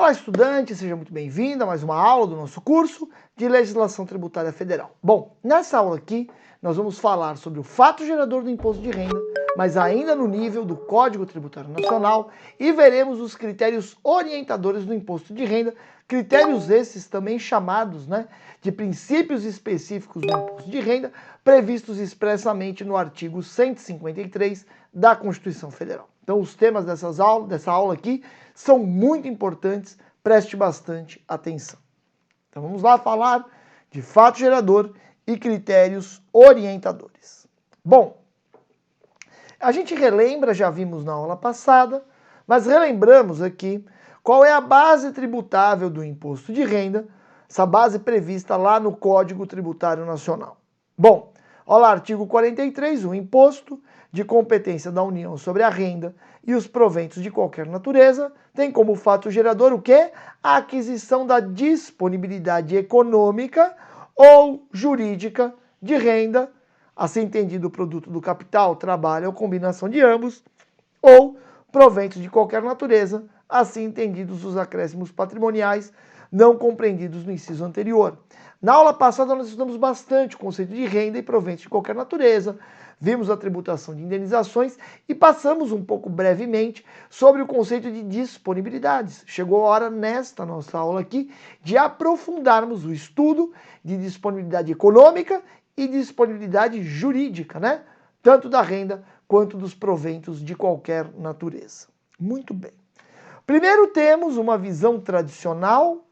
Olá, estudante, seja muito bem-vindo a mais uma aula do nosso curso de Legislação Tributária Federal. Bom, nessa aula aqui, nós vamos falar sobre o fato gerador do imposto de renda, mas ainda no nível do Código Tributário Nacional, e veremos os critérios orientadores do imposto de renda, critérios esses também chamados, de princípios específicos do imposto de renda, previstos expressamente no artigo 153 da Constituição Federal. Então, os temas dessa aula aqui são muito importantes, preste bastante atenção. Então, vamos lá falar de fato gerador e critérios orientadores. Bom, a gente relembra, já vimos na aula passada, mas relembramos aqui qual é a base tributável do imposto de renda, essa base prevista lá no Código Tributário Nacional. Bom, olha lá, artigo 43, o imposto de competência da União sobre a renda e os proventos de qualquer natureza tem como fato gerador o quê? A aquisição da disponibilidade econômica ou jurídica de renda, assim entendido o produto do capital, trabalho ou combinação de ambos, ou proventos de qualquer natureza, assim entendidos os acréscimos patrimoniais não compreendidos no inciso anterior. Na aula passada nós estudamos bastante o conceito de renda e proventos de qualquer natureza, vimos a tributação de indenizações e passamos um pouco brevemente sobre o conceito de disponibilidades. Chegou a hora nesta nossa aula aqui de aprofundarmos o estudo de disponibilidade econômica e disponibilidade jurídica, tanto da renda quanto dos proventos de qualquer natureza. Muito bem. Primeiro temos uma visão tradicional,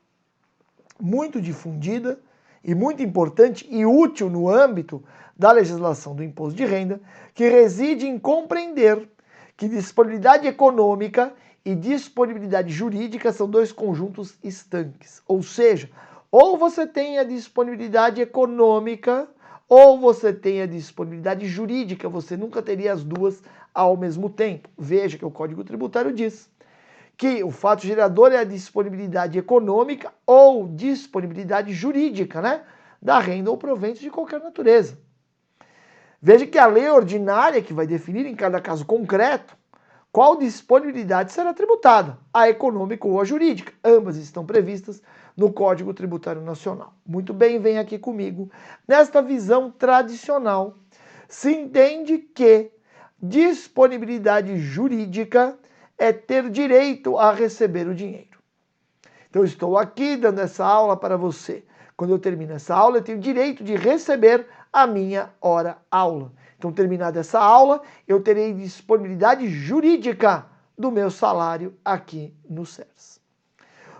muito difundida e muito importante e útil no âmbito da legislação do imposto de renda, que reside em compreender que disponibilidade econômica e disponibilidade jurídica são dois conjuntos estanques. Ou seja, ou você tem a disponibilidade econômica ou você tem a disponibilidade jurídica, você nunca teria as duas ao mesmo tempo. Veja que o Código Tributário diz que o fato gerador é a disponibilidade econômica ou disponibilidade jurídica, da renda ou proventos de qualquer natureza. Veja que a lei ordinária que vai definir em cada caso concreto qual disponibilidade será tributada, a econômica ou a jurídica. Ambas estão previstas no Código Tributário Nacional. Muito bem, vem aqui comigo. Nesta visão tradicional, se entende que disponibilidade jurídica é ter direito a receber o dinheiro. Então, eu estou aqui dando essa aula para você. Quando eu termino essa aula, eu tenho direito de receber a minha hora-aula. Então, terminada essa aula, eu terei disponibilidade jurídica do meu salário aqui no SERS.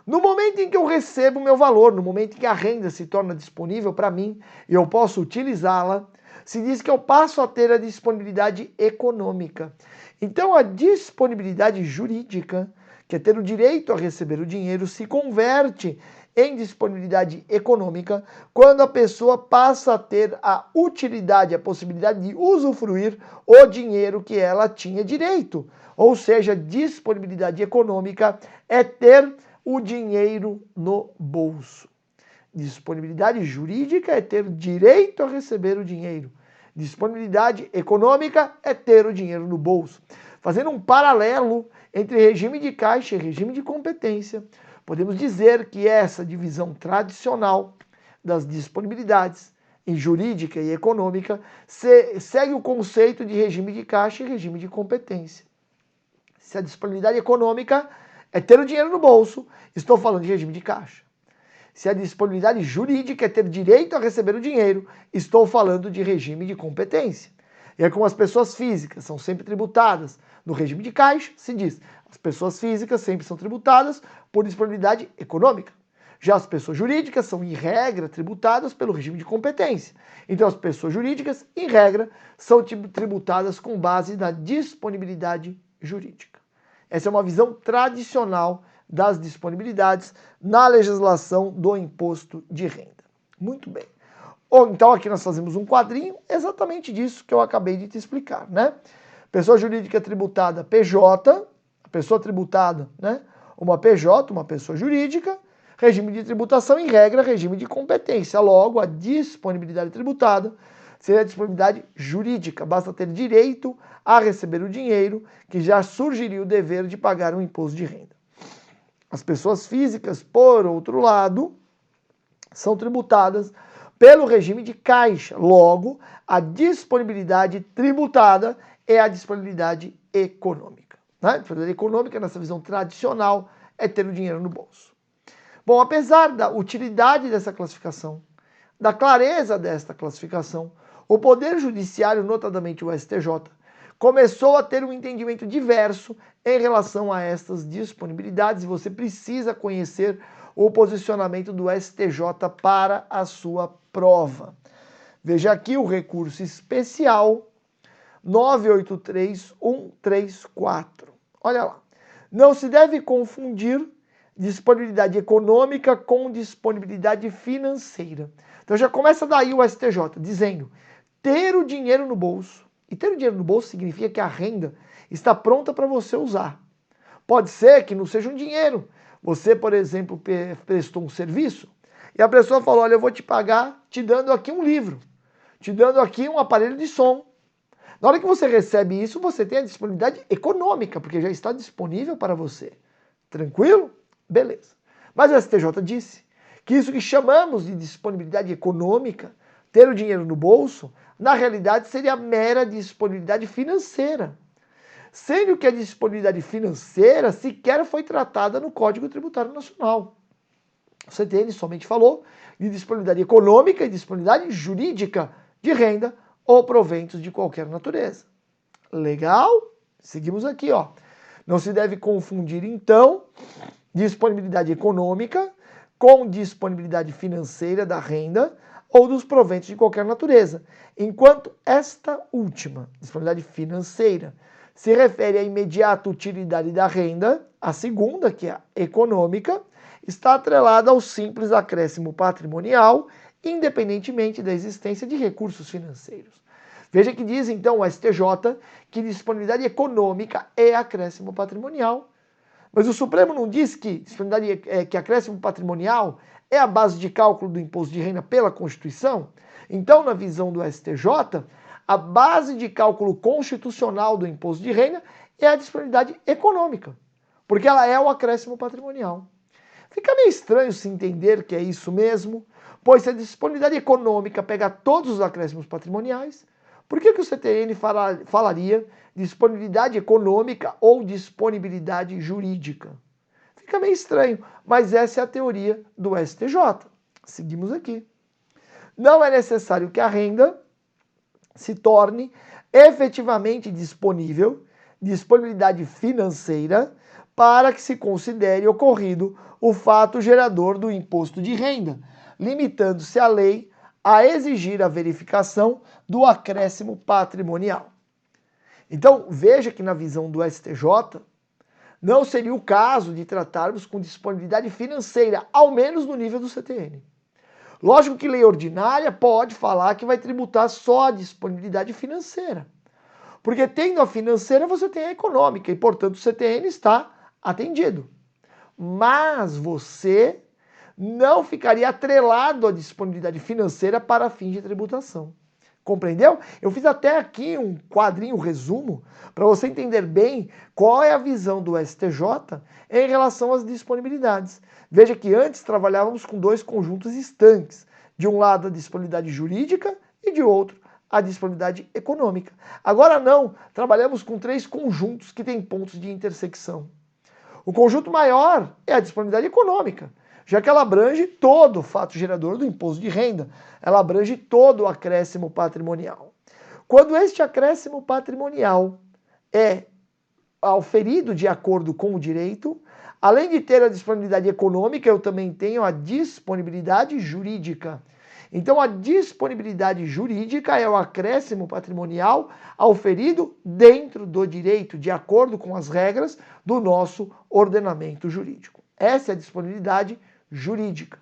No momento em que eu recebo o meu valor, no momento em que a renda se torna disponível para mim e eu posso utilizá-la, se diz que eu passo a ter a disponibilidade econômica. Então, a disponibilidade jurídica, que é ter o direito a receber o dinheiro, se converte em disponibilidade econômica quando a pessoa passa a ter a utilidade, a possibilidade de usufruir o dinheiro que ela tinha direito. Ou seja, disponibilidade econômica é ter o dinheiro no bolso. Disponibilidade jurídica é ter direito a receber o dinheiro. Disponibilidade econômica é ter o dinheiro no bolso. Fazendo um paralelo entre regime de caixa e regime de competência, podemos dizer que essa divisão tradicional das disponibilidades em jurídica e econômica segue o conceito de regime de caixa e regime de competência. Se a disponibilidade econômica é ter o dinheiro no bolso, estou falando de regime de caixa. Se a disponibilidade jurídica é ter direito a receber o dinheiro, estou falando de regime de competência. E é como as pessoas físicas são sempre tributadas no regime de caixa, se diz, as pessoas físicas sempre são tributadas por disponibilidade econômica. Já as pessoas jurídicas são, em regra, tributadas pelo regime de competência. Então, as pessoas jurídicas, em regra, são tributadas com base na disponibilidade jurídica. Essa é uma visão tradicional das disponibilidades na legislação do imposto de renda. Muito bem. Então aqui nós fazemos um quadrinho exatamente disso que eu acabei de te explicar, Pessoa jurídica tributada PJ, pessoa tributada, uma PJ, uma pessoa jurídica, regime de tributação, em regra, regime de competência. Logo, a disponibilidade tributada seria a disponibilidade jurídica. Basta ter direito a receber o dinheiro, que já surgiria o dever de pagar um imposto de renda. As pessoas físicas, por outro lado, são tributadas pelo regime de caixa. Logo, a disponibilidade tributada é a disponibilidade econômica. Né? A disponibilidade econômica, nessa visão tradicional, é ter o dinheiro no bolso. Bom, apesar da utilidade dessa classificação, da clareza desta classificação, o Poder Judiciário, notadamente o STJ, começou a ter um entendimento diverso em relação a estas disponibilidades e você precisa conhecer o posicionamento do STJ para a sua prova. Veja aqui o recurso especial 983134. Olha lá. Não se deve confundir disponibilidade econômica com disponibilidade financeira. Então já começa daí o STJ dizendo ter o dinheiro no bolso. E ter o dinheiro no bolso significa que a renda está pronta para você usar. Pode ser que não seja um dinheiro. Você, por exemplo, prestou um serviço e a pessoa falou, olha, eu vou te pagar te dando aqui um livro, te dando aqui um aparelho de som. Na hora que você recebe isso, você tem a disponibilidade econômica, porque já está disponível para você. Tranquilo? Beleza. Mas o STJ disse que isso que chamamos de disponibilidade econômica, ter o dinheiro no bolso, na realidade seria mera disponibilidade financeira. Sendo que a disponibilidade financeira sequer foi tratada no Código Tributário Nacional. O CTN somente falou de disponibilidade econômica e disponibilidade jurídica de renda ou proventos de qualquer natureza. Legal? Seguimos aqui, ó. Não se deve confundir, então, disponibilidade econômica com disponibilidade financeira da renda ou dos proventos de qualquer natureza, enquanto esta última, disponibilidade financeira, se refere à imediata utilidade da renda, a segunda, que é a econômica, está atrelada ao simples acréscimo patrimonial, independentemente da existência de recursos financeiros. Veja que diz então o STJ que disponibilidade econômica é acréscimo patrimonial. Mas o Supremo não diz que que acréscimo patrimonial é a base de cálculo do imposto de renda pela Constituição? Então, na visão do STJ, a base de cálculo constitucional do imposto de renda é a disponibilidade econômica, porque ela é o acréscimo patrimonial. Fica meio estranho se entender que é isso mesmo, pois se a disponibilidade econômica pega todos os acréscimos patrimoniais, por que o CTN falaria disponibilidade econômica ou disponibilidade jurídica? Fica meio estranho, mas essa é a teoria do STJ. Seguimos aqui. Não é necessário que a renda se torne efetivamente disponível, disponibilidade financeira, para que se considere ocorrido o fato gerador do imposto de renda, limitando-se a lei a exigir a verificação do acréscimo patrimonial. Então, veja que na visão do STJ, não seria o caso de tratarmos com disponibilidade financeira, ao menos no nível do CTN. Lógico que lei ordinária pode falar que vai tributar só a disponibilidade financeira. Porque tendo a financeira, você tem a econômica e, portanto, o CTN está atendido. Mas você não ficaria atrelado à disponibilidade financeira para fins de tributação. Compreendeu? Eu fiz até aqui um quadrinho, um resumo, para você entender bem qual é a visão do STJ em relação às disponibilidades. Veja que antes trabalhávamos com dois conjuntos estanques. De um lado a disponibilidade jurídica e de outro a disponibilidade econômica. Agora não, trabalhamos com três conjuntos que têm pontos de intersecção. O conjunto maior é a disponibilidade econômica, já que ela abrange todo o fato gerador do imposto de renda, ela abrange todo o acréscimo patrimonial. Quando este acréscimo patrimonial é auferido de acordo com o direito, além de ter a disponibilidade econômica, eu também tenho a disponibilidade jurídica. Então, a disponibilidade jurídica é o acréscimo patrimonial auferido dentro do direito, de acordo com as regras do nosso ordenamento jurídico. Essa é a disponibilidade jurídica.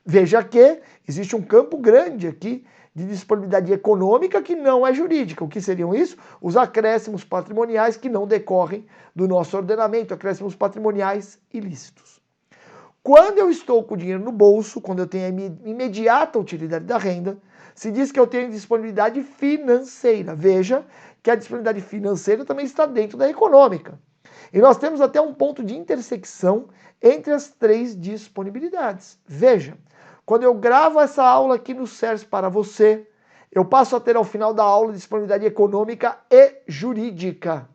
Veja que existe um campo grande aqui de disponibilidade econômica que não é jurídica. O que seriam isso? Os acréscimos patrimoniais que não decorrem do nosso ordenamento, acréscimos patrimoniais ilícitos. Quando eu estou com o dinheiro no bolso, quando eu tenho a imediata utilidade da renda, se diz que eu tenho disponibilidade financeira. Veja que a disponibilidade financeira também está dentro da econômica. E nós temos até um ponto de intersecção entre as três disponibilidades. Veja, quando eu gravo essa aula aqui no SERS para você, eu passo a ter ao final da aula disponibilidade econômica e jurídica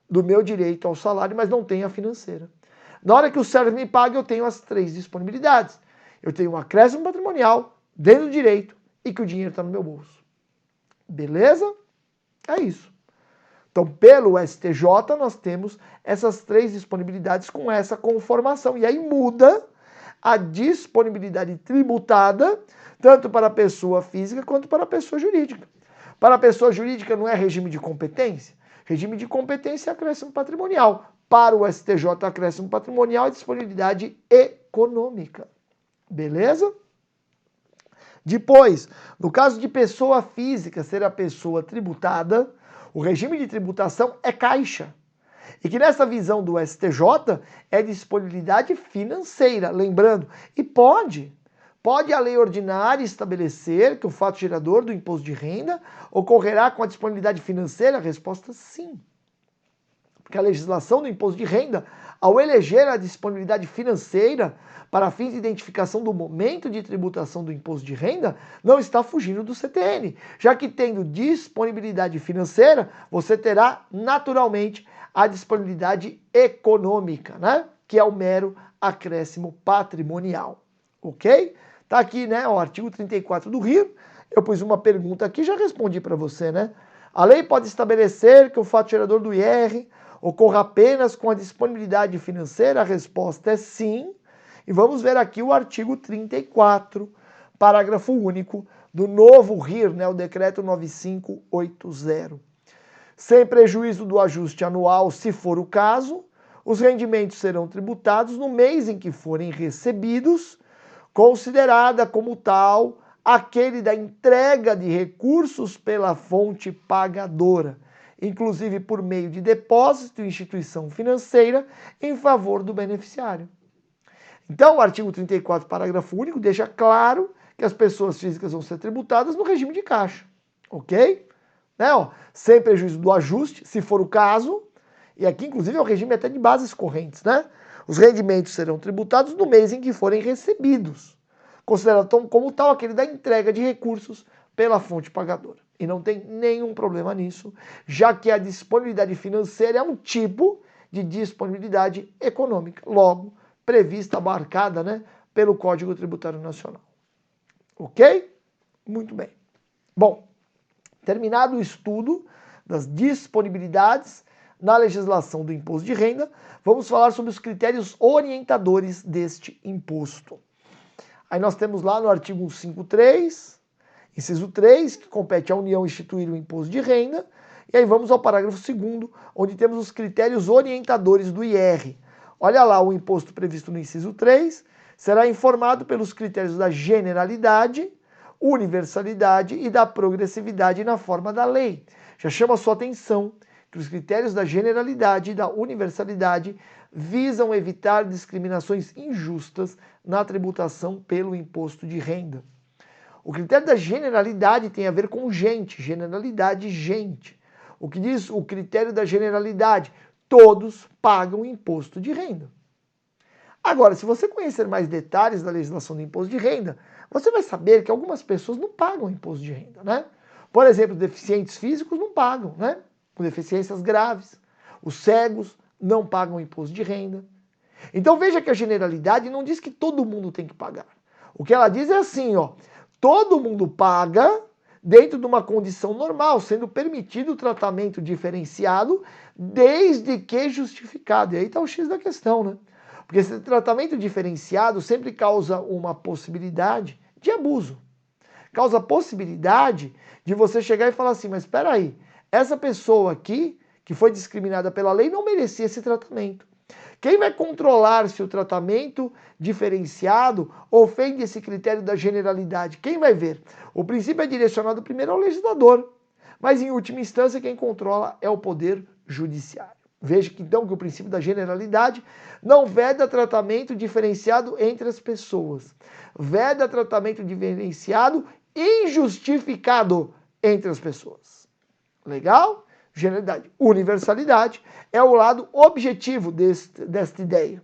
do meu direito ao salário, mas não tenho a financeira. Na hora que o SERS me paga, eu tenho as três disponibilidades. Eu tenho um acréscimo patrimonial dentro do direito e que o dinheiro está no meu bolso. Beleza? É isso. Então, pelo STJ, nós temos essas três disponibilidades com essa conformação. E aí muda a disponibilidade tributada, tanto para a pessoa física quanto para a pessoa jurídica. Para a pessoa jurídica não é regime de competência? Regime de competência é acréscimo patrimonial. Para o STJ, acréscimo patrimonial é disponibilidade econômica. Beleza? Depois, no caso de pessoa física ser a pessoa tributada, o regime de tributação é caixa. E que nessa visão do STJ é disponibilidade financeira, lembrando, e pode a lei ordinária estabelecer que o fato gerador do imposto de renda ocorrerá com a disponibilidade financeira? A resposta sim. Porque a legislação do imposto de renda, ao eleger a disponibilidade financeira para fins de identificação do momento de tributação do imposto de renda, não está fugindo do CTN. Já que tendo disponibilidade financeira, você terá naturalmente a disponibilidade econômica, né? Que é o mero acréscimo patrimonial. Ok? Tá aqui, né, o artigo 34 do RIR. Eu pus uma pergunta aqui, já respondi para você, né? A lei pode estabelecer que o fato gerador do IR ocorra apenas com a disponibilidade financeira? A resposta é sim. E vamos ver aqui o artigo 34, parágrafo único do novo RIR, né, o decreto 9580. Sem prejuízo do ajuste anual, se for o caso, os rendimentos serão tributados no mês em que forem recebidos, considerada como tal aquele da entrega de recursos pela fonte pagadora, inclusive por meio de depósito em instituição financeira em favor do beneficiário. Então, o artigo 34, parágrafo único, deixa claro que as pessoas físicas vão ser tributadas no regime de caixa, ok? Né, ó, sem prejuízo do ajuste, se for o caso, e aqui inclusive é o regime até de bases correntes, né? Os rendimentos serão tributados no mês em que forem recebidos, considerado como tal aquele da entrega de recursos pela fonte pagadora. E não tem nenhum problema nisso, já que a disponibilidade financeira é um tipo de disponibilidade econômica, logo prevista, abarcada, né, pelo Código Tributário Nacional. Ok? Muito bem. Bom, terminado o estudo das disponibilidades na legislação do imposto de renda, vamos falar sobre os critérios orientadores deste imposto. Aí nós temos lá no artigo 153, inciso 3, que compete à União instituir o imposto de renda, e aí vamos ao parágrafo 2º, onde temos os critérios orientadores do IR. Olha lá, o imposto previsto no inciso 3 será informado pelos critérios da generalidade, universalidade e da progressividade na forma da lei. Já chama a sua atenção que os critérios da generalidade e da universalidade visam evitar discriminações injustas na tributação pelo imposto de renda. O critério da generalidade tem a ver com gente, generalidade, gente. O que diz o critério da generalidade? Todos pagam imposto de renda. Agora, se você conhecer mais detalhes da legislação do imposto de renda, você vai saber que algumas pessoas não pagam imposto de renda, né? Por exemplo, deficientes físicos não pagam, né? Com deficiências graves. Os cegos não pagam imposto de renda. Então veja que a generalidade não diz que todo mundo tem que pagar. O que ela diz é assim, ó, todo mundo paga dentro de uma condição normal, sendo permitido o tratamento diferenciado desde que justificado. E aí está o X da questão, né? Porque esse tratamento diferenciado sempre causa uma possibilidade de abuso. Causa a possibilidade de você chegar e falar assim, mas espera aí, essa pessoa aqui, que foi discriminada pela lei, não merecia esse tratamento. Quem vai controlar se o tratamento diferenciado ofende esse critério da generalidade? Quem vai ver? O princípio é direcionado primeiro ao legislador, mas em última instância quem controla é o Poder Judiciário. Veja que então que o princípio da generalidade não veda tratamento diferenciado entre as pessoas. Veda tratamento diferenciado injustificado entre as pessoas. Legal? generalidade. Universalidade é o lado objetivo desta ideia.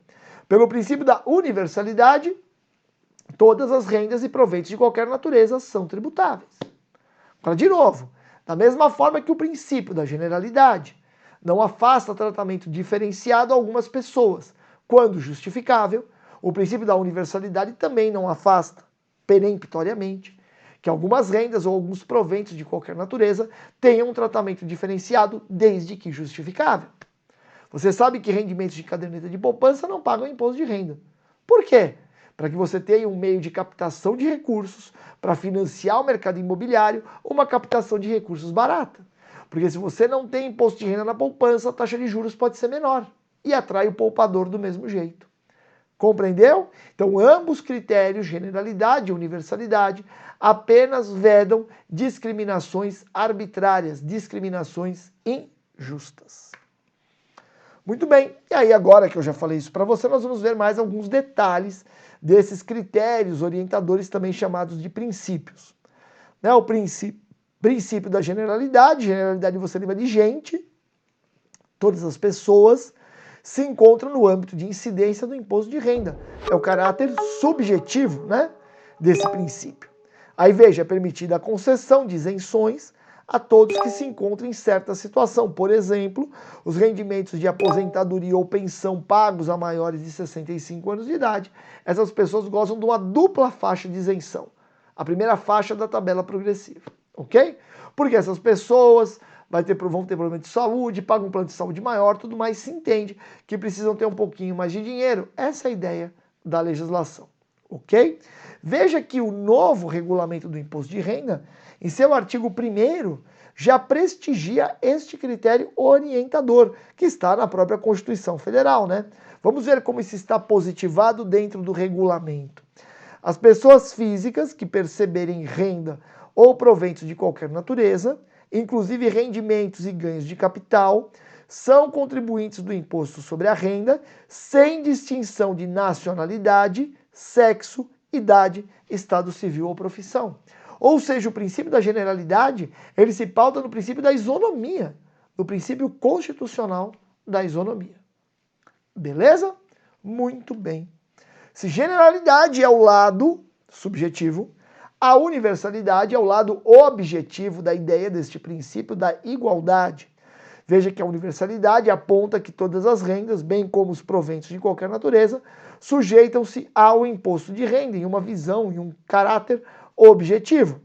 Pelo princípio da universalidade, todas as rendas e proventos de qualquer natureza são tributáveis. Agora, de novo, da mesma forma que o princípio da generalidade não afasta tratamento diferenciado a algumas pessoas, quando justificável, o princípio da universalidade também não afasta, peremptoriamente, que algumas rendas ou alguns proventos de qualquer natureza tenham um tratamento diferenciado desde que justificável. Você sabe que rendimentos de caderneta de poupança não pagam imposto de renda. Por quê? Para que você tenha um meio de captação de recursos para financiar o mercado imobiliário, uma captação de recursos barata. Porque se você não tem imposto de renda na poupança, a taxa de juros pode ser menor e atrai o poupador do mesmo jeito. Compreendeu? Então, ambos critérios, generalidade e universalidade, apenas vedam discriminações arbitrárias, discriminações injustas. Muito bem, e aí agora que eu já falei isso para você, nós vamos ver mais alguns detalhes desses critérios orientadores também chamados de princípios. Né? O princípio da generalidade você lembra de gente, todas as pessoas se encontram no âmbito de incidência do imposto de renda. É o caráter subjetivo, né, desse princípio. Aí veja, é permitida a concessão de isenções a todos que se encontram em certa situação. Por exemplo, os rendimentos de aposentadoria ou pensão pagos a maiores de 65 anos de idade. Essas pessoas gozam de uma dupla faixa de isenção. A primeira faixa da tabela progressiva, ok? Porque essas pessoas vão ter problema de saúde, pagam um plano de saúde maior, tudo mais, se entende que precisam ter um pouquinho mais de dinheiro. Essa é a ideia da legislação, ok? Veja que o novo regulamento do imposto de renda, em seu artigo 1º, já prestigia este critério orientador, que está na própria Constituição Federal, né? Vamos ver como isso está positivado dentro do regulamento. As pessoas físicas que perceberem renda ou proventos de qualquer natureza, inclusive rendimentos e ganhos de capital, são contribuintes do imposto sobre a renda, sem distinção de nacionalidade, sexo, idade, estado civil ou profissão. Ou seja, o princípio da generalidade, ele se pauta no princípio da isonomia, no princípio constitucional da isonomia. Beleza? Muito bem. Se generalidade é o lado subjetivo, a universalidade é o lado objetivo da ideia deste princípio da igualdade. Veja que a universalidade aponta que todas as rendas, bem como os proventos de qualquer natureza, sujeitam-se ao imposto de renda, em uma visão e um caráter objetivo.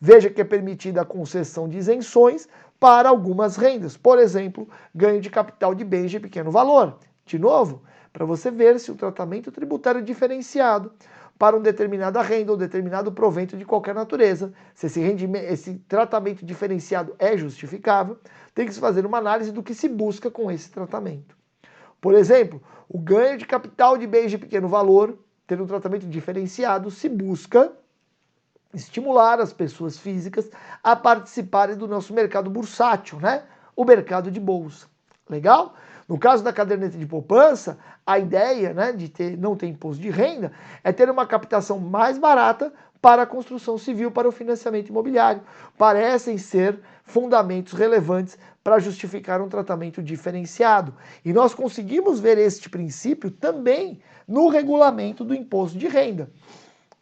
Veja que é permitida a concessão de isenções para algumas rendas, por exemplo, ganho de capital de bens de pequeno valor. De novo, para você ver se o tratamento tributário diferenciado para uma determinada renda ou determinado provento de qualquer natureza, se esse tratamento diferenciado é justificável, tem que se fazer uma análise do que se busca com esse tratamento. Por exemplo, o ganho de capital de bens de pequeno valor, tendo um tratamento diferenciado, se busca estimular as pessoas físicas a participarem do nosso mercado bursátil, né? O mercado de bolsa. Legal? No caso da caderneta de poupança, a ideia, né, de não ter imposto de renda é ter uma captação mais barata para a construção civil, para o financiamento imobiliário. Parecem ser fundamentos relevantes para justificar um tratamento diferenciado. E nós conseguimos ver este princípio também no regulamento do imposto de renda.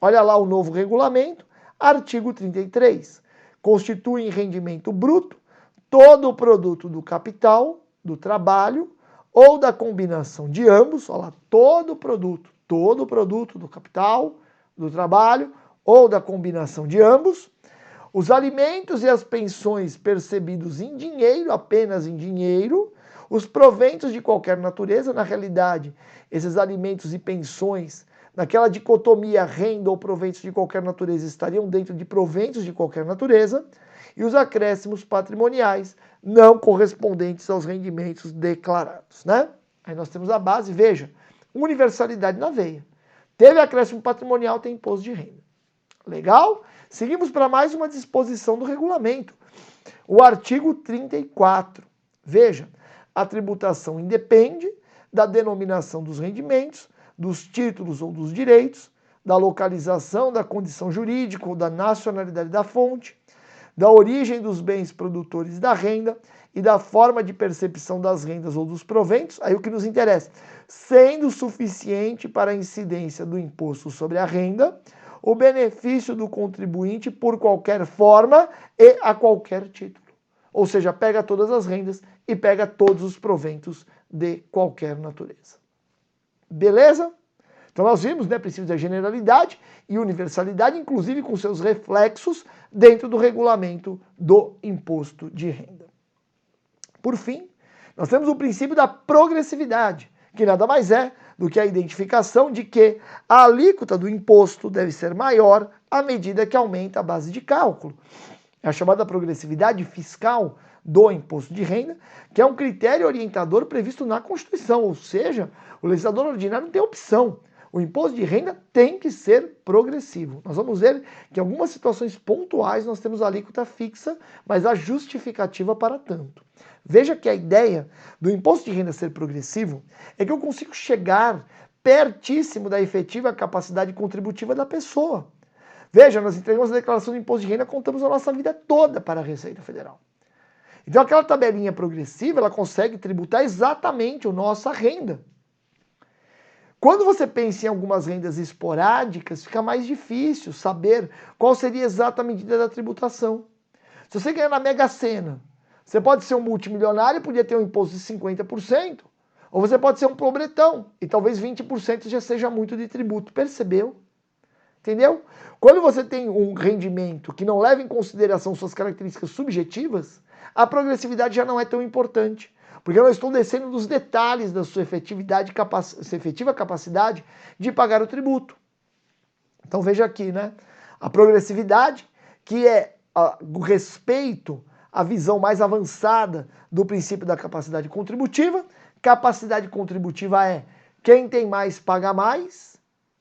Olha lá o novo regulamento, artigo 33. Constitui em rendimento bruto todo o produto do capital, do trabalho ou da combinação de ambos, olha lá, todo o produto do capital, do trabalho ou da combinação de ambos, os alimentos e as pensões percebidos em dinheiro, apenas em dinheiro, os proventos de qualquer natureza, na realidade, esses alimentos e pensões, naquela dicotomia renda ou proventos de qualquer natureza, estariam dentro de proventos de qualquer natureza, e os acréscimos patrimoniais não correspondentes aos rendimentos declarados, né? Aí nós temos a base, veja, universalidade na veia. Teve acréscimo patrimonial, tem imposto de renda. Legal? Seguimos para mais uma disposição do regulamento. O artigo 34. Veja, a tributação independe da denominação dos rendimentos, dos títulos ou dos direitos, da localização, da condição jurídica ou da nacionalidade da fonte, da origem dos bens produtores da renda e da forma de percepção das rendas ou dos proventos, aí o que nos interessa, sendo suficiente para a incidência do imposto sobre a renda, o benefício do contribuinte por qualquer forma e a qualquer título. Ou seja, pega todas as rendas e pega todos os proventos de qualquer natureza. Beleza? Então nós vimos, né, princípios da generalidade e universalidade, inclusive com seus reflexos dentro do regulamento do imposto de renda. Por fim, nós temos o princípio da progressividade, que nada mais é do que a identificação de que a alíquota do imposto deve ser maior à medida que aumenta a base de cálculo. É a chamada progressividade fiscal do imposto de renda, que é um critério orientador previsto na Constituição, ou seja, o legislador ordinário não tem opção. O imposto de renda tem que ser progressivo. Nós vamos ver que em algumas situações pontuais nós temos a alíquota fixa, mas a justificativa para tanto. Veja que a ideia do imposto de renda ser progressivo é que eu consigo chegar pertíssimo da efetiva capacidade contributiva da pessoa. Veja, nós entregamos a declaração do imposto de renda, contamos a nossa vida toda para a Receita Federal. Então aquela tabelinha progressiva, ela consegue tributar exatamente a nossa renda. Quando você pensa em algumas rendas esporádicas, fica mais difícil saber qual seria exata a medida da tributação. Se você ganhar na Mega Sena, você pode ser um multimilionário e podia ter um imposto de 50%, ou você pode ser um pobretão e talvez 20% já seja muito de tributo. Percebeu? Entendeu? Quando você tem um rendimento que não leva em consideração suas características subjetivas, a progressividade já não é tão importante. Porque eu não estou descendo nos detalhes da sua efetiva capacidade de pagar o tributo. Então veja aqui, né? A progressividade, que é o respeito à visão mais avançada do princípio da capacidade contributiva. Capacidade contributiva é quem tem mais paga mais.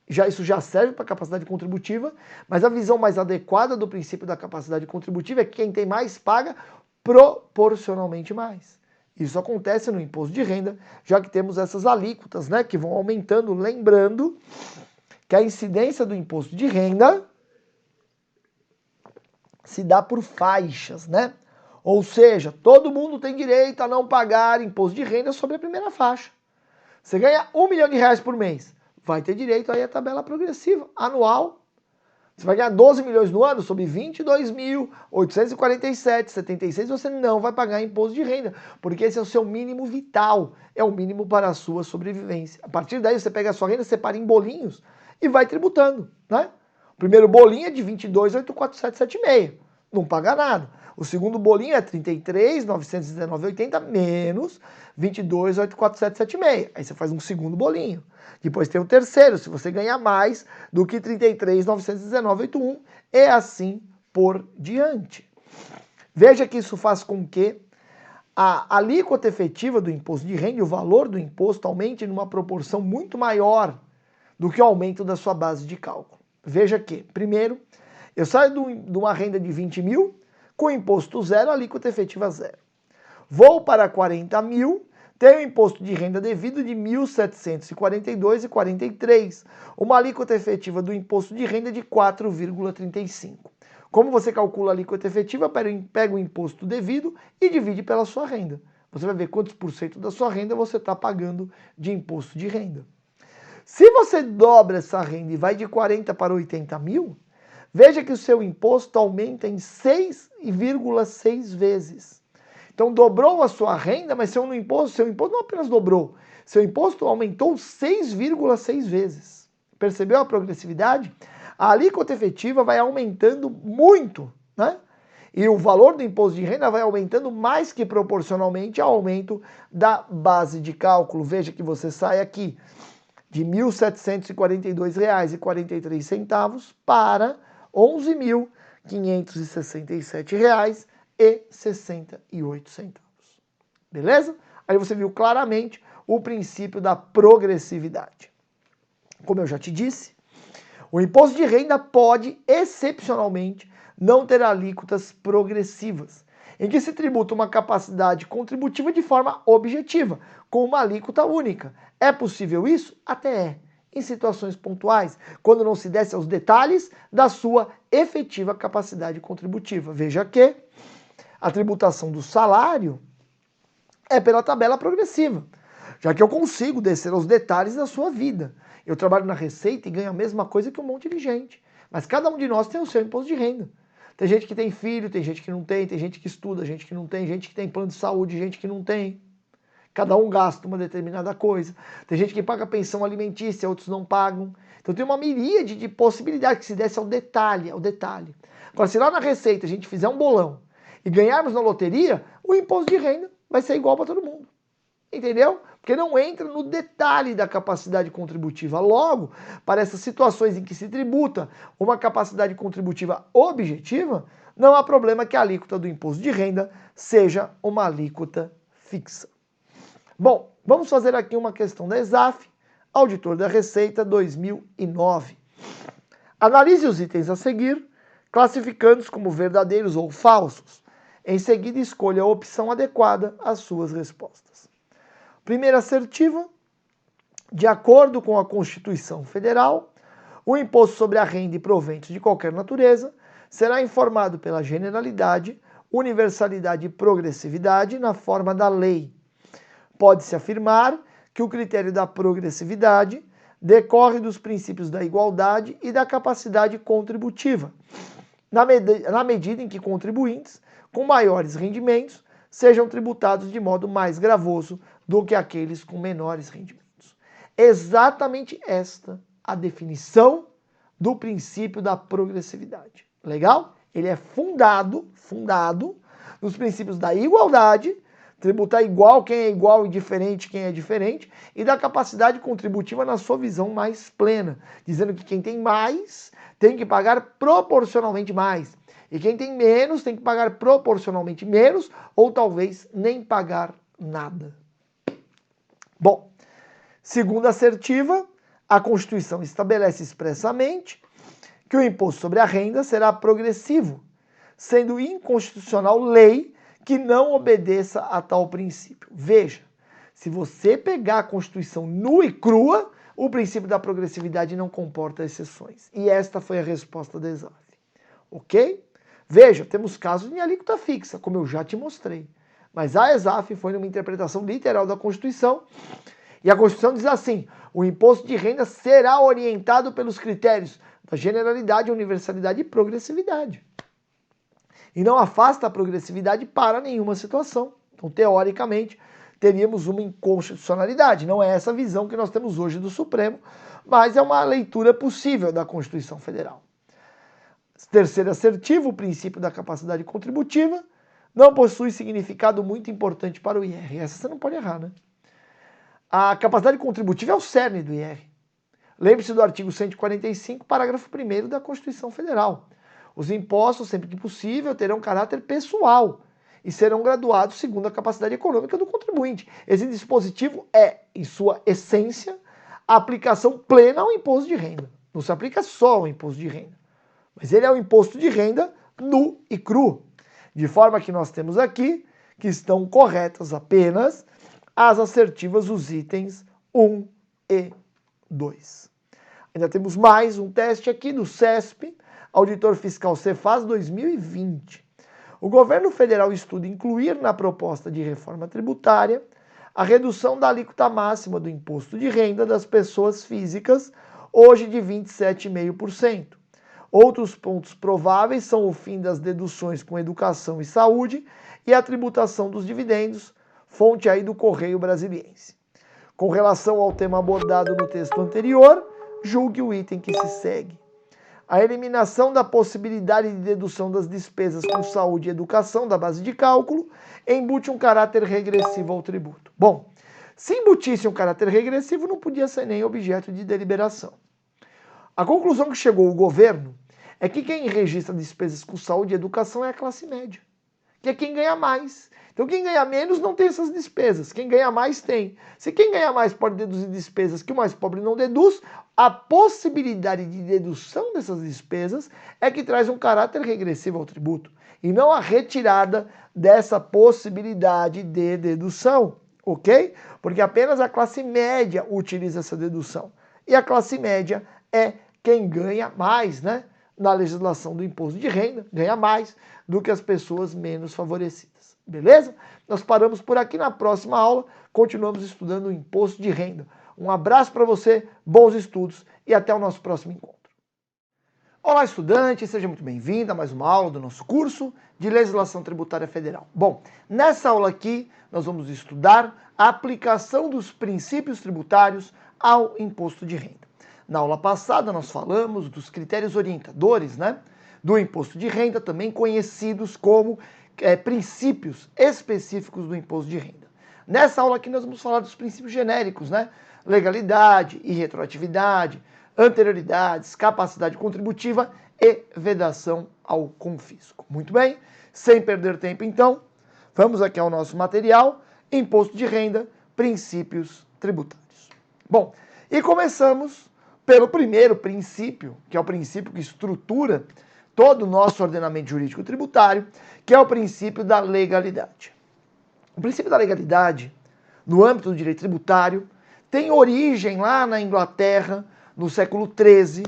Isso já serve para a capacidade contributiva, mas a visão mais adequada do princípio da capacidade contributiva é que quem tem mais paga proporcionalmente mais. Isso acontece no imposto de renda, já que temos essas alíquotas, né, que vão aumentando, lembrando que a incidência do imposto de renda se dá por faixas, né? Ou seja, todo mundo tem direito a não pagar imposto de renda sobre a primeira faixa. Você ganha R$1 milhão por mês, vai ter direito aí à tabela progressiva anual. Você vai ganhar 12 milhões no ano, sobre 22.847,76, você não vai pagar imposto de renda, porque esse é o seu mínimo vital, é o mínimo para a sua sobrevivência. A partir daí você pega a sua renda, separa em bolinhos e vai tributando, né? O primeiro bolinho é de 22.847,76, não paga nada. O segundo bolinho é 33.919,80 menos 22.847,76. Aí você faz um segundo bolinho. Depois tem o terceiro, se você ganhar mais do que 33.919,81, e assim por diante. Veja que isso faz com que a alíquota efetiva do imposto de renda e o valor do imposto aumente numa proporção muito maior do que o aumento da sua base de cálculo. Veja que, primeiro, eu saio de uma renda de 20 mil, com imposto zero, alíquota efetiva zero. Vou para 40 mil, tenho imposto de renda devido de 1.742,43, uma alíquota efetiva do imposto de renda de 4,35. Como você calcula a alíquota efetiva? Pega o imposto devido e divide pela sua renda. Você vai ver quantos por cento da sua renda você está pagando de imposto de renda. Se você dobra essa renda e vai de 40 para 80 mil, veja que o seu imposto aumenta em 6,6 vezes. Então dobrou a sua renda, mas seu imposto não apenas dobrou, seu imposto aumentou 6,6 vezes. Percebeu a progressividade? A alíquota efetiva vai aumentando muito, né? E o valor do imposto de renda vai aumentando mais que proporcionalmente ao aumento da base de cálculo. Veja que você sai aqui de R$ 1.742,43 para R$ 11.567,68. Beleza? Aí você viu claramente o princípio da progressividade. Como eu já te disse, o imposto de renda pode, excepcionalmente, não ter alíquotas progressivas, em que se tributa uma capacidade contributiva de forma objetiva, com uma alíquota única. É possível isso? Até é. em situações pontuais, quando não se desce aos detalhes da sua efetiva capacidade contributiva. Veja que a tributação do salário é pela tabela progressiva, já que eu consigo descer aos detalhes da sua vida. Eu trabalho na Receita e ganho a mesma coisa que um monte de gente, mas cada um de nós tem o seu imposto de renda. Tem gente que tem filho, tem gente que não tem gente que estuda, gente que não tem, gente que tem plano de saúde, gente que não tem. Cada um gasta uma determinada coisa. Tem gente que paga pensão alimentícia, outros não pagam. Então tem uma miríade de possibilidades que se desse ao detalhe, ao detalhe. Agora, se lá na Receita a gente fizer um bolão e ganharmos na loteria, o imposto de renda vai ser igual para todo mundo. Entendeu? Porque não entra no detalhe da capacidade contributiva. Logo, para essas situações em que se tributa uma capacidade contributiva objetiva, não há problema que a alíquota do imposto de renda seja uma alíquota fixa. Bom, vamos fazer aqui uma questão da ESAF, Auditor da Receita 2009. Analise os itens a seguir, classificando-os como verdadeiros ou falsos. Em seguida, escolha a opção adequada às suas respostas. Primeira assertiva, de acordo com a Constituição Federal, o imposto sobre a renda e proventos de qualquer natureza será informado pela generalidade, universalidade e progressividade na forma da lei. Pode-se afirmar que o critério da progressividade decorre dos princípios da igualdade e da capacidade contributiva, na medida em que contribuintes com maiores rendimentos sejam tributados de modo mais gravoso do que aqueles com menores rendimentos. Exatamente esta a definição do princípio da progressividade. Legal? Ele é fundado nos princípios da igualdade, tributar igual quem é igual e diferente quem é diferente, e da capacidade contributiva na sua visão mais plena, dizendo que quem tem mais tem que pagar proporcionalmente mais, e quem tem menos tem que pagar proporcionalmente menos, ou talvez nem pagar nada. Bom, segunda assertiva, a Constituição estabelece expressamente que o imposto sobre a renda será progressivo, sendo inconstitucional lei que não obedeça a tal princípio. Veja, se você pegar a Constituição nua e crua, o princípio da progressividade não comporta exceções. E esta foi a resposta da ESAF. Ok? Veja, temos casos de alíquota fixa, como eu já te mostrei. Mas a ESAF foi numa interpretação literal da Constituição, e a Constituição diz assim: o imposto de renda será orientado pelos critérios da generalidade, universalidade e progressividade. E não afasta a progressividade para nenhuma situação. Então, teoricamente, teríamos uma inconstitucionalidade. Não é essa visão que nós temos hoje do Supremo, mas é uma leitura possível da Constituição Federal. Terceira assertiva, o princípio da capacidade contributiva não possui significado muito importante para o IR. Essa você não pode errar, né? A capacidade contributiva é o cerne do IR. Lembre-se do artigo 145, parágrafo 1º da Constituição Federal. Os impostos, sempre que possível, terão caráter pessoal e serão graduados segundo a capacidade econômica do contribuinte. Esse dispositivo é, em sua essência, a aplicação plena ao imposto de renda. Não se aplica só ao imposto de renda, mas ele é o imposto de renda nu e cru. De forma que nós temos aqui que estão corretas apenas as assertivas dos itens 1 e 2. Ainda temos mais um teste aqui do CESP, Auditor Fiscal Cefaz 2020. O governo federal estuda incluir na proposta de reforma tributária a redução da alíquota máxima do imposto de renda das pessoas físicas, hoje de 27,5%. Outros pontos prováveis são o fim das deduções com educação e saúde e a tributação dos dividendos, fonte aí do Correio Brasiliense. Com relação ao tema abordado no texto anterior, julgue o item que se segue. A eliminação da possibilidade de dedução das despesas com saúde e educação da base de cálculo embute um caráter regressivo ao tributo. Bom, se embutisse um caráter regressivo, não podia ser nem objeto de deliberação. A conclusão que chegou o governo é que quem registra despesas com saúde e educação é a classe média, que é quem ganha mais. Então quem ganha menos não tem essas despesas, quem ganha mais tem. Se quem ganha mais pode deduzir despesas que o mais pobre não deduz, a possibilidade de dedução dessas despesas é que traz um caráter regressivo ao tributo, e não a retirada dessa possibilidade de dedução, ok? Porque apenas a classe média utiliza essa dedução. e a classe média é quem ganha mais, né? Na legislação do imposto de renda, ganha mais do que as pessoas menos favorecidas. Beleza? Nós paramos por aqui. Na próxima aula continuamos estudando o imposto de renda. Um abraço para você, bons estudos e até o nosso próximo encontro. Olá, estudante, seja muito bem-vindo a mais uma aula do nosso curso de Legislação Tributária Federal. Bom, nessa aula aqui nós vamos estudar a aplicação dos princípios tributários ao imposto de renda. Na aula passada nós falamos dos critérios orientadores, né, do imposto de renda, também conhecidos como princípios específicos do imposto de renda. Nessa aula aqui nós vamos falar dos princípios genéricos, né, legalidade e retroatividade, anterioridades, capacidade contributiva e vedação ao confisco. Muito bem, sem perder tempo então, vamos aqui ao nosso material, imposto de renda, princípios tributários. Bom, e começamos pelo primeiro princípio, que é o princípio que estrutura todo o nosso ordenamento jurídico tributário, que é o princípio da legalidade. O princípio da legalidade, no âmbito do direito tributário, tem origem lá na Inglaterra, no século XIII,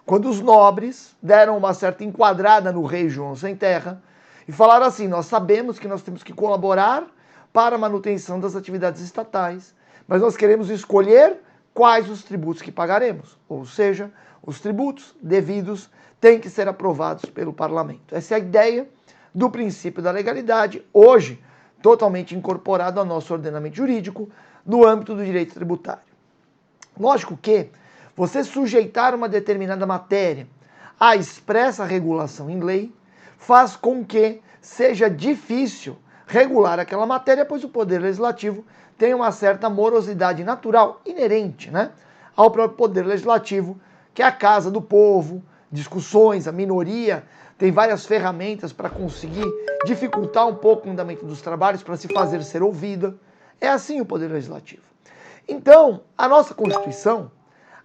quando os nobres deram uma certa enquadrada no rei João Sem Terra e falaram assim: nós sabemos que nós temos que colaborar para a manutenção das atividades estatais, mas nós queremos escolher quais os tributos que pagaremos. Ou seja, os tributos devidos têm que ser aprovados pelo parlamento. Essa é a ideia do princípio da legalidade, hoje totalmente incorporado ao nosso ordenamento jurídico no âmbito do direito tributário. Lógico que você sujeitar uma determinada matéria à expressa regulação em lei faz com que seja difícil regular aquela matéria, pois o Poder Legislativo tem uma certa morosidade natural, inerente, né, ao próprio Poder Legislativo, que é a casa do povo, discussões, a minoria tem várias ferramentas para conseguir dificultar um pouco o andamento dos trabalhos, para se fazer ser ouvida. É assim o Poder Legislativo. Então, a nossa Constituição,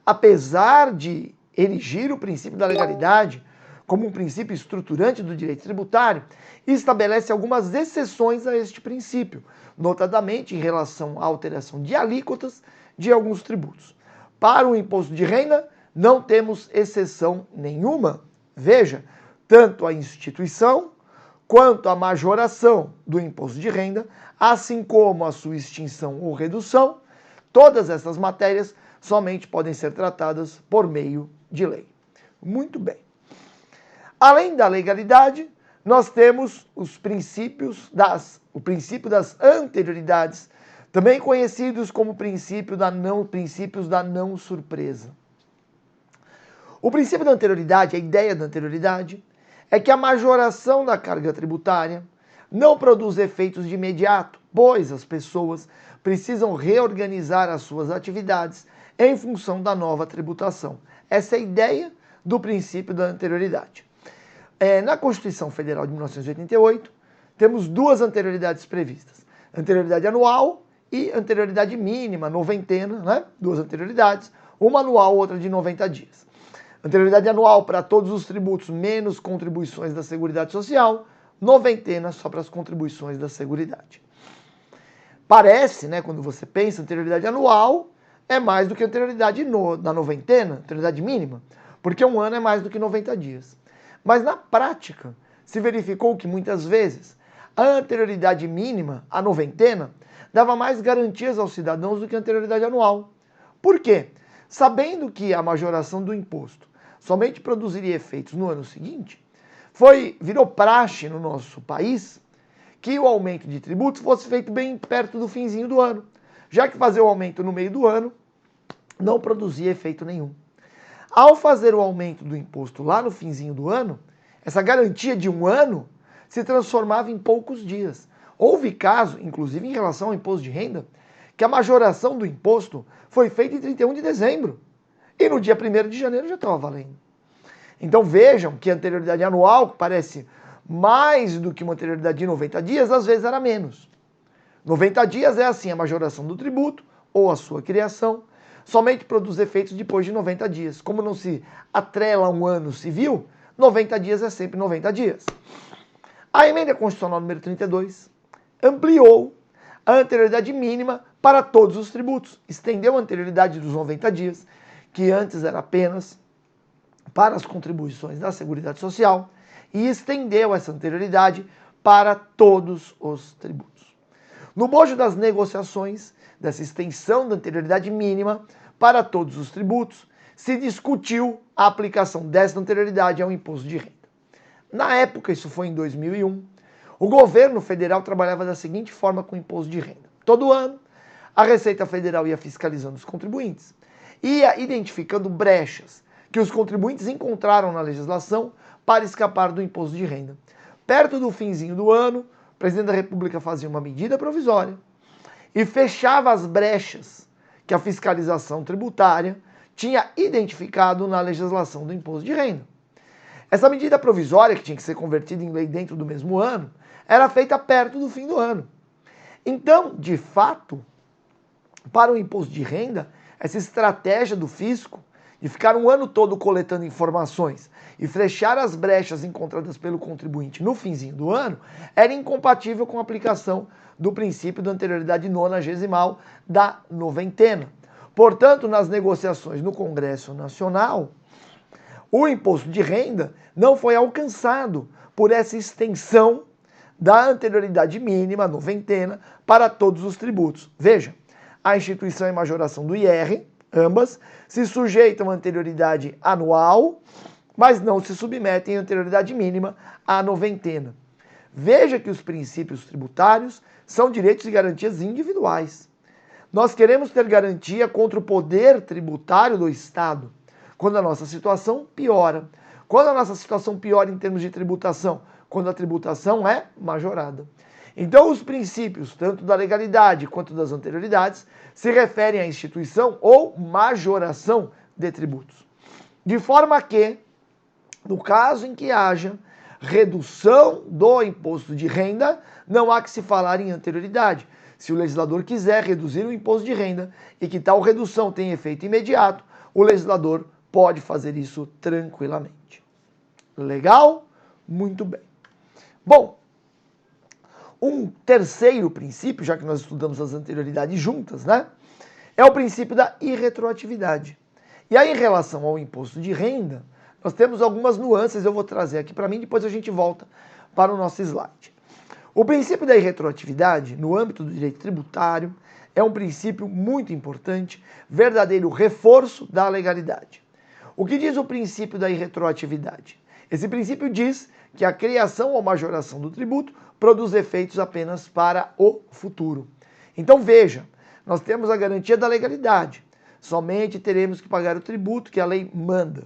apesar de erigir o princípio da legalidade como um princípio estruturante do direito tributário, estabelece algumas exceções a este princípio, notadamente em relação à alteração de alíquotas de alguns tributos. Para o imposto de renda, não temos exceção nenhuma. Veja, tanto a instituição quanto a majoração do imposto de renda, assim como a sua extinção ou redução, todas essas matérias somente podem ser tratadas por meio de lei. Muito bem. Além da legalidade, nós temos o princípio das anterioridades, também conhecidos como princípios da não surpresa. O princípio da anterioridade, a ideia da anterioridade, é que a majoração da carga tributária não produz efeitos de imediato, pois as pessoas precisam reorganizar as suas atividades em função da nova tributação. Essa é a ideia do princípio da anterioridade. Na Constituição Federal de 1988, temos duas anterioridades previstas. Anterioridade anual e anterioridade mínima, noventena, né? Duas anterioridades, uma anual, outra de 90 dias. Anterioridade anual para todos os tributos, menos contribuições da Seguridade Social, noventena só para as contribuições da Seguridade. Parece, né, quando você pensa anterioridade anual, é mais do que anterioridade da noventena, anterioridade mínima, porque um ano é mais do que 90 dias. Mas na prática, se verificou que muitas vezes a anterioridade mínima, a noventena, dava mais garantias aos cidadãos do que a anterioridade anual. Por quê? Sabendo que a majoração do imposto somente produziria efeitos no ano seguinte, virou praxe no nosso país que o aumento de tributos fosse feito bem perto do finzinho do ano, já que fazer o aumento no meio do ano não produzia efeito nenhum. Ao fazer o aumento do imposto lá no finzinho do ano, essa garantia de um ano se transformava em poucos dias. Houve caso, inclusive em relação ao imposto de renda, que a majoração do imposto foi feita em 31 de dezembro. E no dia 1º de janeiro já estava valendo. Então vejam que a anterioridade anual, que parece mais do que uma anterioridade de 90 dias, às vezes era menos. 90 dias é assim, a majoração do tributo ou a sua criação somente produz efeitos depois de 90 dias. Como não se atrela a um ano civil, 90 dias é sempre 90 dias. A emenda constitucional número 32 ampliou a anterioridade mínima para todos os tributos, estendeu a anterioridade dos 90 dias, que antes era apenas para as contribuições da Seguridade Social, e estendeu essa anterioridade para todos os tributos. No bojo das negociações dessa extensão da anterioridade mínima para todos os tributos, se discutiu a aplicação dessa anterioridade ao imposto de renda. Na época, isso foi em 2001, o governo federal trabalhava da seguinte forma com o imposto de renda. Todo ano, a Receita Federal ia fiscalizando os contribuintes, ia identificando brechas que os contribuintes encontraram na legislação para escapar do imposto de renda. Perto do finzinho do ano, o presidente da República fazia uma medida provisória e fechava as brechas que a fiscalização tributária tinha identificado na legislação do imposto de renda. Essa medida provisória, que tinha que ser convertida em lei dentro do mesmo ano, era feita perto do fim do ano. Então, de fato, para o imposto de renda, essa estratégia do fisco de ficar um ano todo coletando informações e fechar as brechas encontradas pelo contribuinte no finzinho do ano, era incompatível com a aplicação do princípio da anterioridade nonagesimal da noventena. Portanto, nas negociações no Congresso Nacional, o imposto de renda não foi alcançado por essa extensão da anterioridade mínima, noventena, para todos os tributos. Veja, a instituição e majoração do IR, ambas, se sujeitam à anterioridade anual, mas não se submetem à anterioridade mínima à noventena. Veja que os princípios tributários são direitos e garantias individuais. Nós queremos ter garantia contra o poder tributário do Estado, quando a nossa situação piora. Quando a nossa situação piora em termos de tributação? Quando a tributação é majorada. Então, os princípios, tanto da legalidade quanto das anterioridades, se referem à instituição ou majoração de tributos. De forma que, no caso em que haja redução do imposto de renda, não há que se falar em anterioridade. Se o legislador quiser reduzir o imposto de renda e que tal redução tenha efeito imediato, o legislador pode fazer isso tranquilamente. Legal? Muito bem. Bom, um terceiro princípio, já que nós estudamos as anterioridades juntas, né? É o princípio da irretroatividade. E aí, em relação ao imposto de renda, nós temos algumas nuances, eu vou trazer aqui para mim, depois a gente volta para o nosso slide. O princípio da irretroatividade, no âmbito do direito tributário, é um princípio muito importante, verdadeiro reforço da legalidade. O que diz o princípio da irretroatividade? Esse princípio diz que a criação ou majoração do tributo produz efeitos apenas para o futuro. Então veja, nós temos a garantia da legalidade. Somente teremos que pagar o tributo que a lei manda.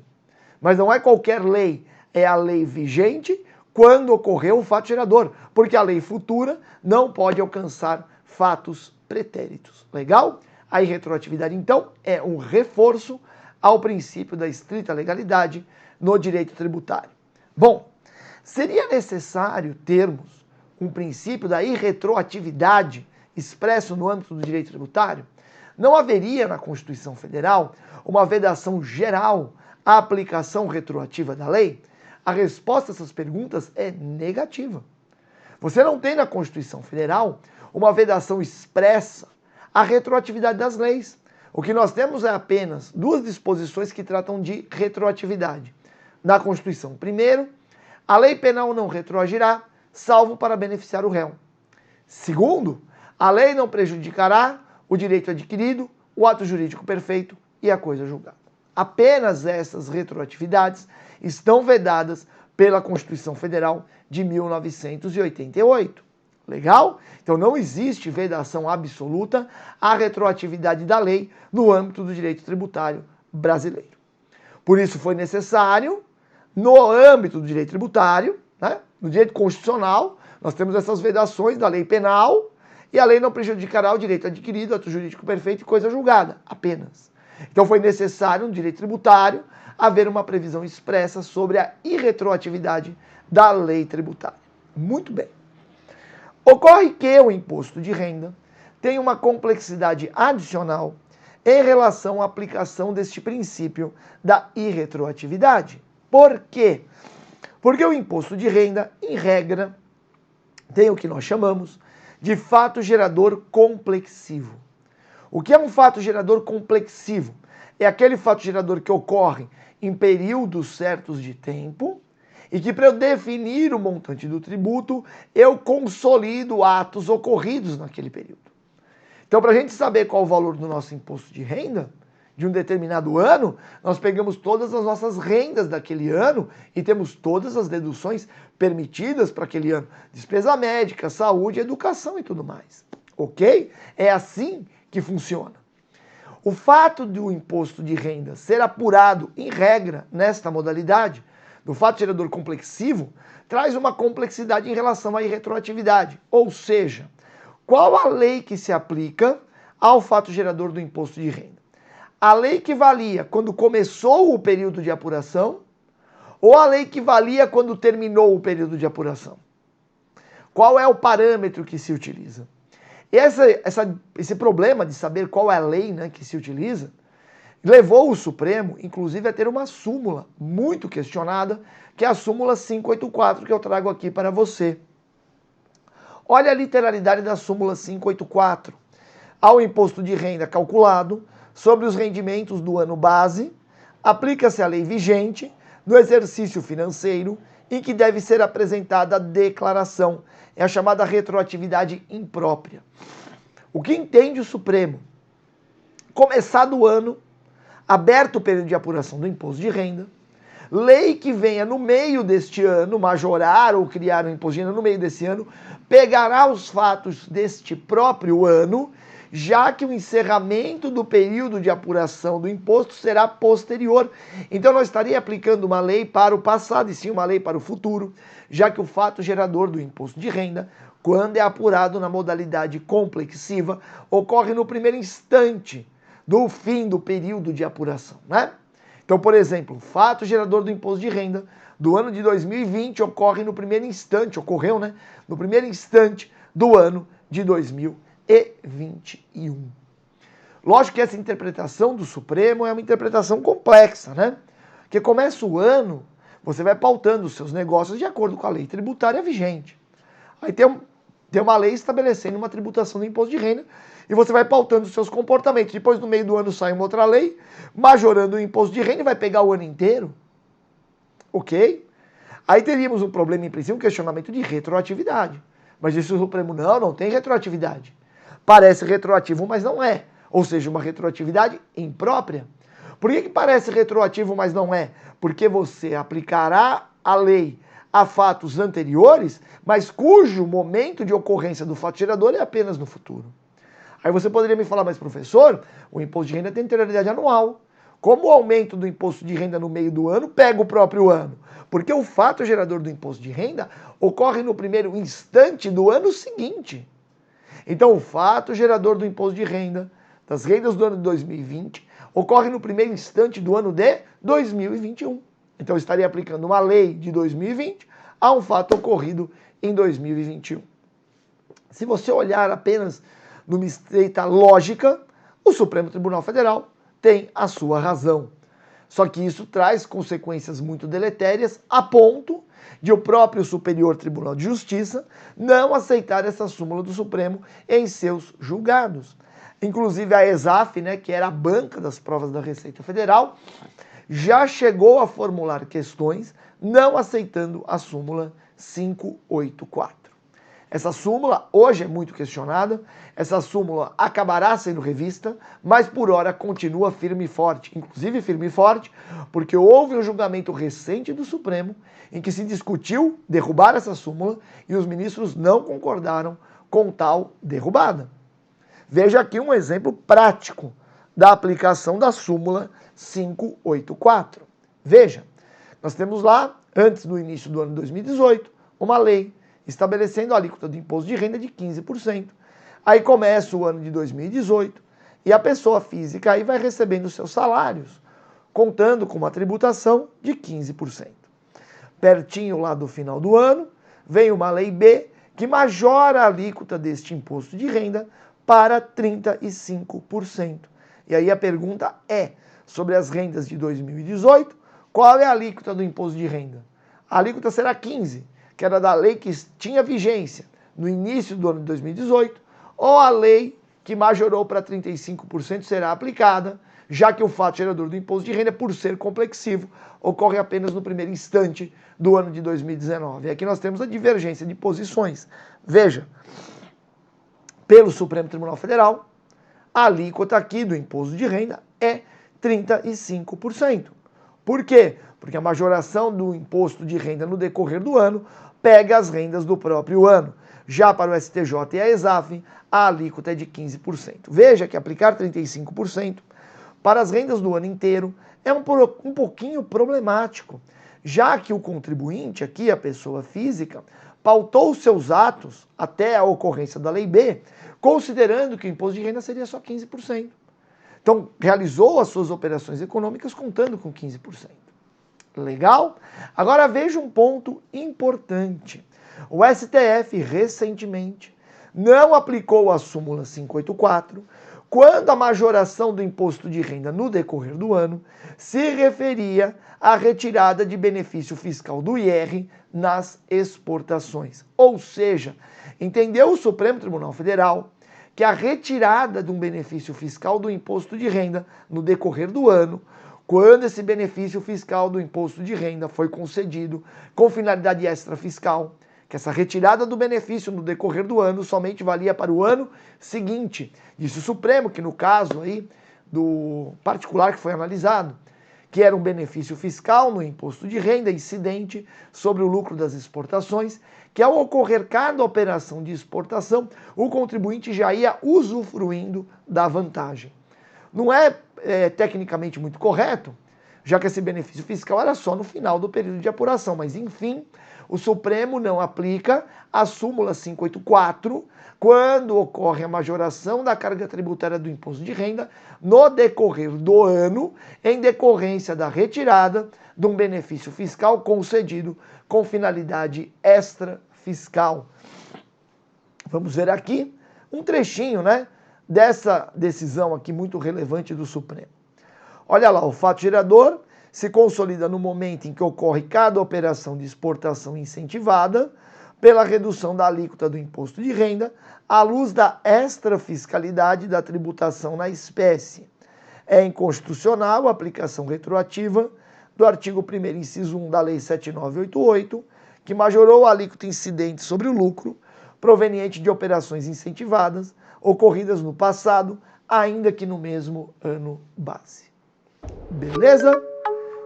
Mas não é qualquer lei, é a lei vigente quando ocorreu o fato gerador, porque a lei futura não pode alcançar fatos pretéritos. Legal? A irretroatividade, então, é um reforço ao princípio da estrita legalidade no direito tributário. Bom, seria necessário termos um princípio da irretroatividade expresso no âmbito do direito tributário? Não haveria na Constituição Federal uma vedação geral à aplicação retroativa da lei? A resposta a essas perguntas é negativa. Você não tem na Constituição Federal uma vedação expressa à retroatividade das leis. O que nós temos é apenas duas disposições que tratam de retroatividade. Na Constituição, primeiro, a lei penal não retroagirá, salvo para beneficiar o réu. Segundo, a lei não prejudicará o direito adquirido, o ato jurídico perfeito e a coisa julgada. Apenas essas retroatividades estão vedadas pela Constituição Federal de 1988. Legal? Então não existe vedação absoluta à retroatividade da lei no âmbito do direito tributário brasileiro. Por isso foi necessário, no âmbito do direito tributário, né, no direito constitucional, nós temos essas vedações da lei penal e a lei não prejudicará o direito adquirido, ato jurídico perfeito e coisa julgada, apenas. Então foi necessário no direito tributário haver uma previsão expressa sobre a irretroatividade da lei tributária. Muito bem. Ocorre que o imposto de renda tem uma complexidade adicional em relação à aplicação deste princípio da irretroatividade. Por quê? Porque o imposto de renda, em regra, tem o que nós chamamos de fato gerador complexivo. O que é um fato gerador complexivo? é aquele fato gerador que ocorre em períodos certos de tempo e que, para eu definir o montante do tributo, eu consolido atos ocorridos naquele período. Então, para a gente saber qual o valor do nosso imposto de renda de um determinado ano, nós pegamos todas as nossas rendas daquele ano e temos todas as deduções permitidas para aquele ano. Despesa médica, saúde, educação e tudo mais. Ok? É assim que funciona. O fato do imposto de renda ser apurado, em regra, nesta modalidade, do fato gerador complexivo, traz uma complexidade em relação à irretroatividade. Ou seja, qual a lei que se aplica ao fato gerador do imposto de renda? A lei que valia quando começou o período de apuração ou a lei que valia quando terminou o período de apuração? Qual é o parâmetro que se utiliza? Esse problema de saber qual é a lei, né, que se utiliza levou o Supremo, inclusive, a ter uma súmula muito questionada, que é a súmula 584, que eu trago aqui para você. Olha a literalidade da súmula 584. Ao imposto de renda calculado sobre os rendimentos do ano base, aplica-se a lei vigente no exercício financeiro em que deve ser apresentada a declaração. É a chamada retroatividade imprópria. O que entende o Supremo? Começado o ano, aberto o período de apuração do imposto de renda, lei que venha no meio deste ano, majorar ou criar um imposto de renda no meio desse ano, pegará os fatos deste próprio ano, já que o encerramento do período de apuração do imposto será posterior. Então não estaria aplicando uma lei para o passado, e sim uma lei para o futuro, já que o fato gerador do imposto de renda, quando é apurado na modalidade complexiva, ocorre no primeiro instante do fim do período de apuração, né? Então, por exemplo, o fato gerador do imposto de renda do ano de 2020 ocorre no primeiro instante, ocorreu, né? No primeiro instante do ano de 2021. Lógico que essa interpretação do Supremo é uma interpretação complexa, né? Porque começa o ano, você vai pautando os seus negócios de acordo com a lei tributária vigente. Aí tem uma lei estabelecendo uma tributação do imposto de renda e você vai pautando os seus comportamentos. Depois, no meio do ano, sai uma outra lei, majorando o imposto de renda e vai pegar o ano inteiro. Ok? Aí teríamos um problema, em princípio, um questionamento de retroatividade. Mas disse o Supremo, não tem retroatividade. Parece retroativo, mas não é. Ou seja, uma retroatividade imprópria. Por que parece retroativo, mas não é? Porque você aplicará a lei a fatos anteriores, mas cujo momento de ocorrência do fato gerador é apenas no futuro. Aí você poderia me falar, mas professor, o imposto de renda tem anterioridade anual. Como o aumento do imposto de renda no meio do ano pega o próprio ano? Porque o fato gerador do imposto de renda ocorre no primeiro instante do ano seguinte. Então o fato gerador do imposto de renda das rendas do ano de 2020 ocorre no primeiro instante do ano de 2021. Então eu estaria aplicando uma lei de 2020 a um fato ocorrido em 2021. Se você olhar apenas numa estreita lógica, o Supremo Tribunal Federal tem a sua razão. Só que isso traz consequências muito deletérias a ponto de o próprio Superior Tribunal de Justiça não aceitar essa súmula do Supremo em seus julgados. Inclusive a ESAF, né, que era a banca das provas da Receita Federal, já chegou a formular questões não aceitando a súmula 584. Essa súmula hoje é muito questionada, essa súmula acabará sendo revista, mas por hora continua firme e forte. Inclusive firme e forte porque houve um julgamento recente do Supremo em que se discutiu derrubar essa súmula e os ministros não concordaram com tal derrubada. Veja aqui um exemplo prático da aplicação da súmula 584. Veja, nós temos lá, antes do início do ano de 2018, uma lei estabelecendo a alíquota do imposto de renda de 15%. Aí começa o ano de 2018 e a pessoa física aí vai recebendo seus salários, contando com uma tributação de 15%. Pertinho lá do final do ano, vem uma lei B que majora a alíquota deste imposto de renda para 35%. E aí a pergunta é, sobre as rendas de 2018, qual é a alíquota do imposto de renda? A alíquota será 15%, que era da lei que tinha vigência no início do ano de 2018, ou a lei que majorou para 35% será aplicada, já que o fato gerador do imposto de renda, por ser complexivo, ocorre apenas no primeiro instante do ano de 2019. E aqui nós temos a divergência de posições. Veja, pelo Supremo Tribunal Federal, a alíquota aqui do imposto de renda é 35%. Por quê? Porque a majoração do imposto de renda no decorrer do ano pega as rendas do próprio ano. Já para o STJ e a ESAF, a alíquota é de 15%. Veja que aplicar 35% para as rendas do ano inteiro é um pouquinho problemático, já que o contribuinte, aqui a pessoa física, pautou seus atos até a ocorrência da Lei B, considerando que o imposto de renda seria só 15%. Então, realizou as suas operações econômicas contando com 15%. Legal? Agora veja um ponto importante. O STF recentemente não aplicou a súmula 584 quando a majoração do imposto de renda no decorrer do ano se referia à retirada de benefício fiscal do IR nas exportações. Ou seja, entendeu o Supremo Tribunal Federal que a retirada de um benefício fiscal do imposto de renda no decorrer do ano, quando esse benefício fiscal do imposto de renda foi concedido com finalidade extrafiscal, que essa retirada do benefício no decorrer do ano somente valia para o ano seguinte. Disse o Supremo que no caso aí do particular que foi analisado, que era um benefício fiscal no imposto de renda incidente sobre o lucro das exportações, que ao ocorrer cada operação de exportação, o contribuinte já ia usufruindo da vantagem. Não é tecnicamente muito correto, já que esse benefício fiscal era só no final do período de apuração, mas enfim, o Supremo não aplica a súmula 584 quando ocorre a majoração da carga tributária do imposto de renda no decorrer do ano, em decorrência da retirada de um benefício fiscal concedido com finalidade extrafiscal. Vamos ver aqui um trechinho, dessa decisão aqui muito relevante do Supremo. Olha lá, o fato gerador se consolida no momento em que ocorre cada operação de exportação incentivada pela redução da alíquota do imposto de renda à luz da extrafiscalidade da tributação na espécie. É inconstitucional a aplicação retroativa do artigo 1º, inciso 1 da Lei 7988, que majorou a alíquota incidente sobre o lucro proveniente de operações incentivadas ocorridas no passado, ainda que no mesmo ano base. Beleza?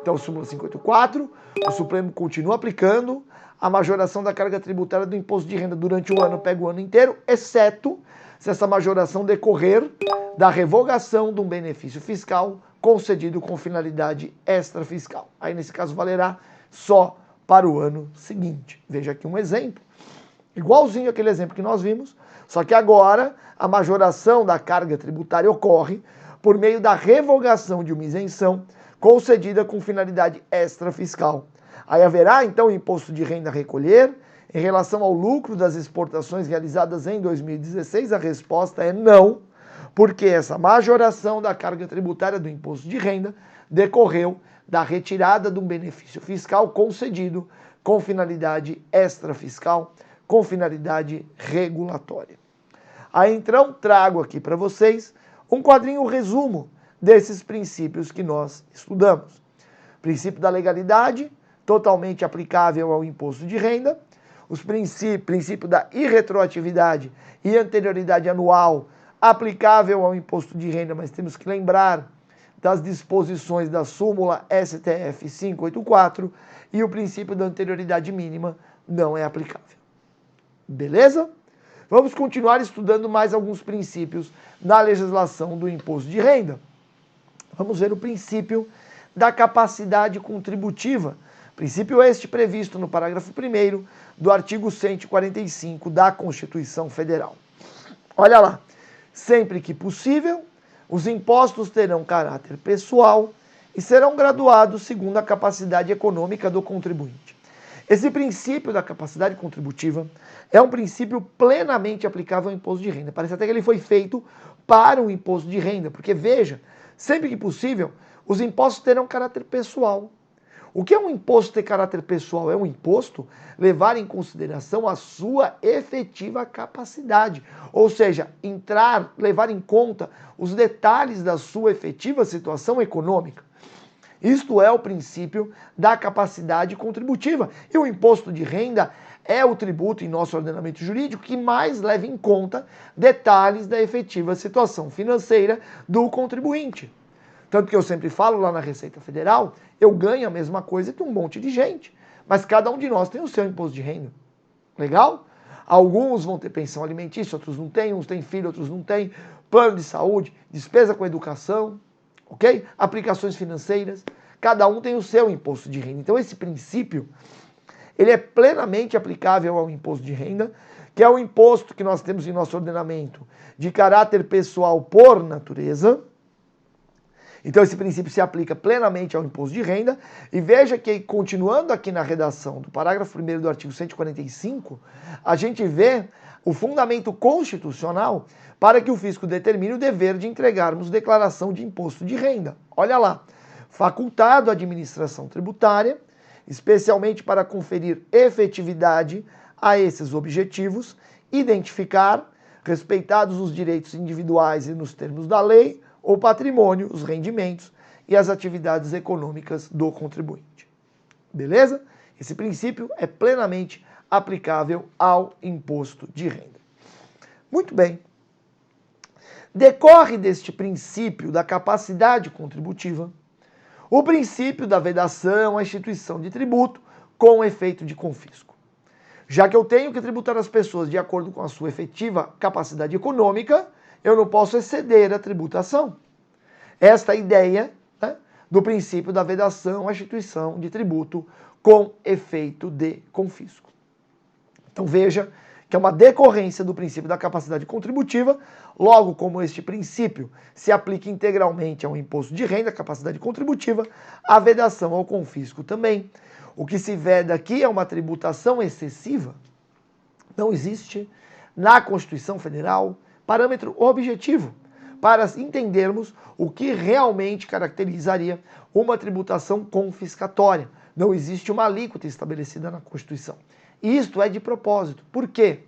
Então, súmula 584, o Supremo continua aplicando a majoração da carga tributária do imposto de renda durante o ano, pega o ano inteiro, exceto se essa majoração decorrer da revogação de um benefício fiscal concedido com finalidade extrafiscal. Aí, nesse caso, valerá só para o ano seguinte. Veja aqui um exemplo, igualzinho aquele exemplo que nós vimos, só que agora a majoração da carga tributária ocorre por meio da revogação de uma isenção concedida com finalidade extrafiscal. Aí haverá, então, o imposto de renda a recolher em relação ao lucro das exportações realizadas em 2016? A resposta é não, porque essa majoração da carga tributária do imposto de renda decorreu da retirada de um benefício fiscal concedido com finalidade extrafiscal, com finalidade regulatória. Aí, então, trago aqui para vocês um quadrinho resumo desses princípios que nós estudamos. Princípio da legalidade, totalmente aplicável ao imposto de renda. Os princípio da irretroatividade e anterioridade anual, aplicável ao imposto de renda, mas temos que lembrar das disposições da súmula STF 584 e o princípio da anterioridade mínima não é aplicável. Beleza? Vamos continuar estudando mais alguns princípios na legislação do imposto de renda. Vamos ver o princípio da capacidade contributiva. Princípio este previsto no parágrafo 1º do artigo 145 da Constituição Federal. Olha lá, sempre que possível, os impostos terão caráter pessoal e serão graduados segundo a capacidade econômica do contribuinte. Esse princípio da capacidade contributiva é um princípio plenamente aplicável ao imposto de renda. Parece até que ele foi feito para o imposto de renda, porque veja, sempre que possível, os impostos terão caráter pessoal. O que é um imposto de caráter pessoal? É um imposto levar em consideração a sua efetiva capacidade. Ou seja, levar em conta os detalhes da sua efetiva situação econômica. Isto é o princípio da capacidade contributiva. E o imposto de renda é o tributo em nosso ordenamento jurídico que mais leva em conta detalhes da efetiva situação financeira do contribuinte. Tanto que eu sempre falo lá na Receita Federal, eu ganho a mesma coisa que um monte de gente. Mas cada um de nós tem o seu imposto de renda. Legal? Alguns vão ter pensão alimentícia, outros não têm, uns têm filho, outros não têm, plano de saúde, despesa com educação, ok? Aplicações financeiras, cada um tem o seu imposto de renda. Então esse princípio, ele é plenamente aplicável ao imposto de renda, que é o imposto que nós temos em nosso ordenamento de caráter pessoal por natureza. Então esse princípio se aplica plenamente ao imposto de renda. E veja que, continuando aqui na redação do parágrafo 1º do artigo 145, a gente vê o fundamento constitucional para que o fisco determine o dever de entregarmos declaração de imposto de renda. Olha lá, facultado à administração tributária, especialmente para conferir efetividade a esses objetivos, identificar, respeitados os direitos individuais e nos termos da lei, o patrimônio, os rendimentos e as atividades econômicas do contribuinte. Beleza? Esse princípio é plenamente aplicável ao imposto de renda. Muito bem. Decorre deste princípio da capacidade contributiva o princípio da vedação à instituição de tributo com efeito de confisco. Já que eu tenho que tributar as pessoas de acordo com a sua efetiva capacidade econômica, eu não posso exceder a tributação. Esta é a ideia, né, do princípio da vedação à instituição de tributo com efeito de confisco. Então veja que é uma decorrência do princípio da capacidade contributiva, logo como este princípio se aplica integralmente ao imposto de renda, capacidade contributiva, a vedação ao confisco também. O que se veda aqui é uma tributação excessiva. Não existe na Constituição Federal parâmetro objetivo para entendermos o que realmente caracterizaria uma tributação confiscatória. Não existe uma alíquota estabelecida na Constituição. E isto é de propósito. Por quê?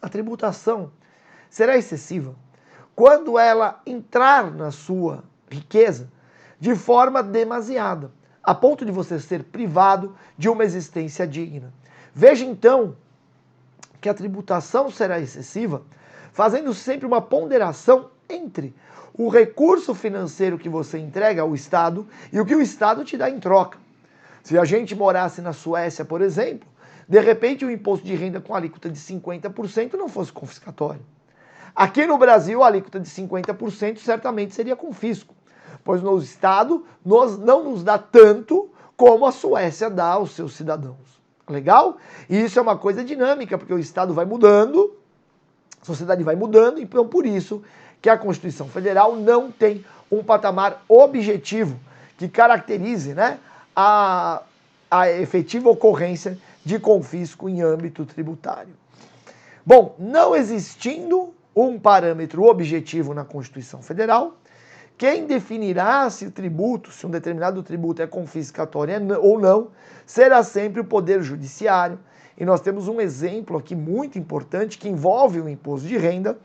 A tributação será excessiva quando ela entrar na sua riqueza de forma demasiada, a ponto de você ser privado de uma existência digna. Veja então que a tributação será excessiva, fazendo sempre uma ponderação entre o recurso financeiro que você entrega ao Estado e o que o Estado te dá em troca. Se a gente morasse na Suécia, por exemplo, de repente o imposto de renda com alíquota de 50% não fosse confiscatório. Aqui no Brasil, a alíquota de 50% certamente seria confisco, pois no Estado não nos dá tanto como a Suécia dá aos seus cidadãos. Legal? E isso é uma coisa dinâmica, porque o Estado vai mudando, a sociedade vai mudando, então por isso que a Constituição Federal não tem um patamar objetivo que caracterize, né, a efetiva ocorrência de confisco em âmbito tributário. Bom, não existindo um parâmetro objetivo na Constituição Federal, quem definirá se um determinado tributo é confiscatório ou não, será sempre o Poder Judiciário. E nós temos um exemplo aqui muito importante que envolve o imposto de renda,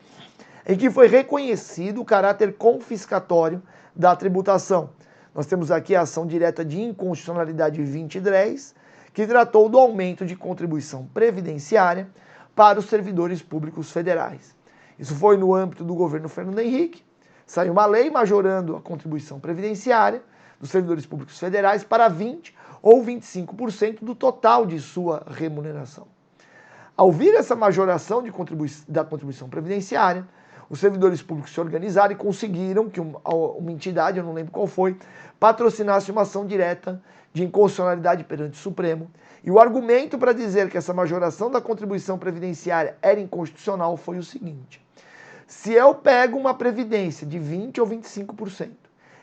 em que foi reconhecido o caráter confiscatório da tributação. Nós temos aqui a ação direta de inconstitucionalidade 2010, que tratou do aumento de contribuição previdenciária para os servidores públicos federais. Isso foi no âmbito do governo Fernando Henrique. Saiu uma lei majorando a contribuição previdenciária dos servidores públicos federais para 20% ou 25% do total de sua remuneração. Ao vir essa majoração da contribuição previdenciária, os servidores públicos se organizaram e conseguiram que uma entidade, eu não lembro qual foi, patrocinasse uma ação direta de inconstitucionalidade perante o Supremo. E o argumento para dizer que essa majoração da contribuição previdenciária era inconstitucional foi o seguinte: se eu pego uma previdência de 20% ou 25%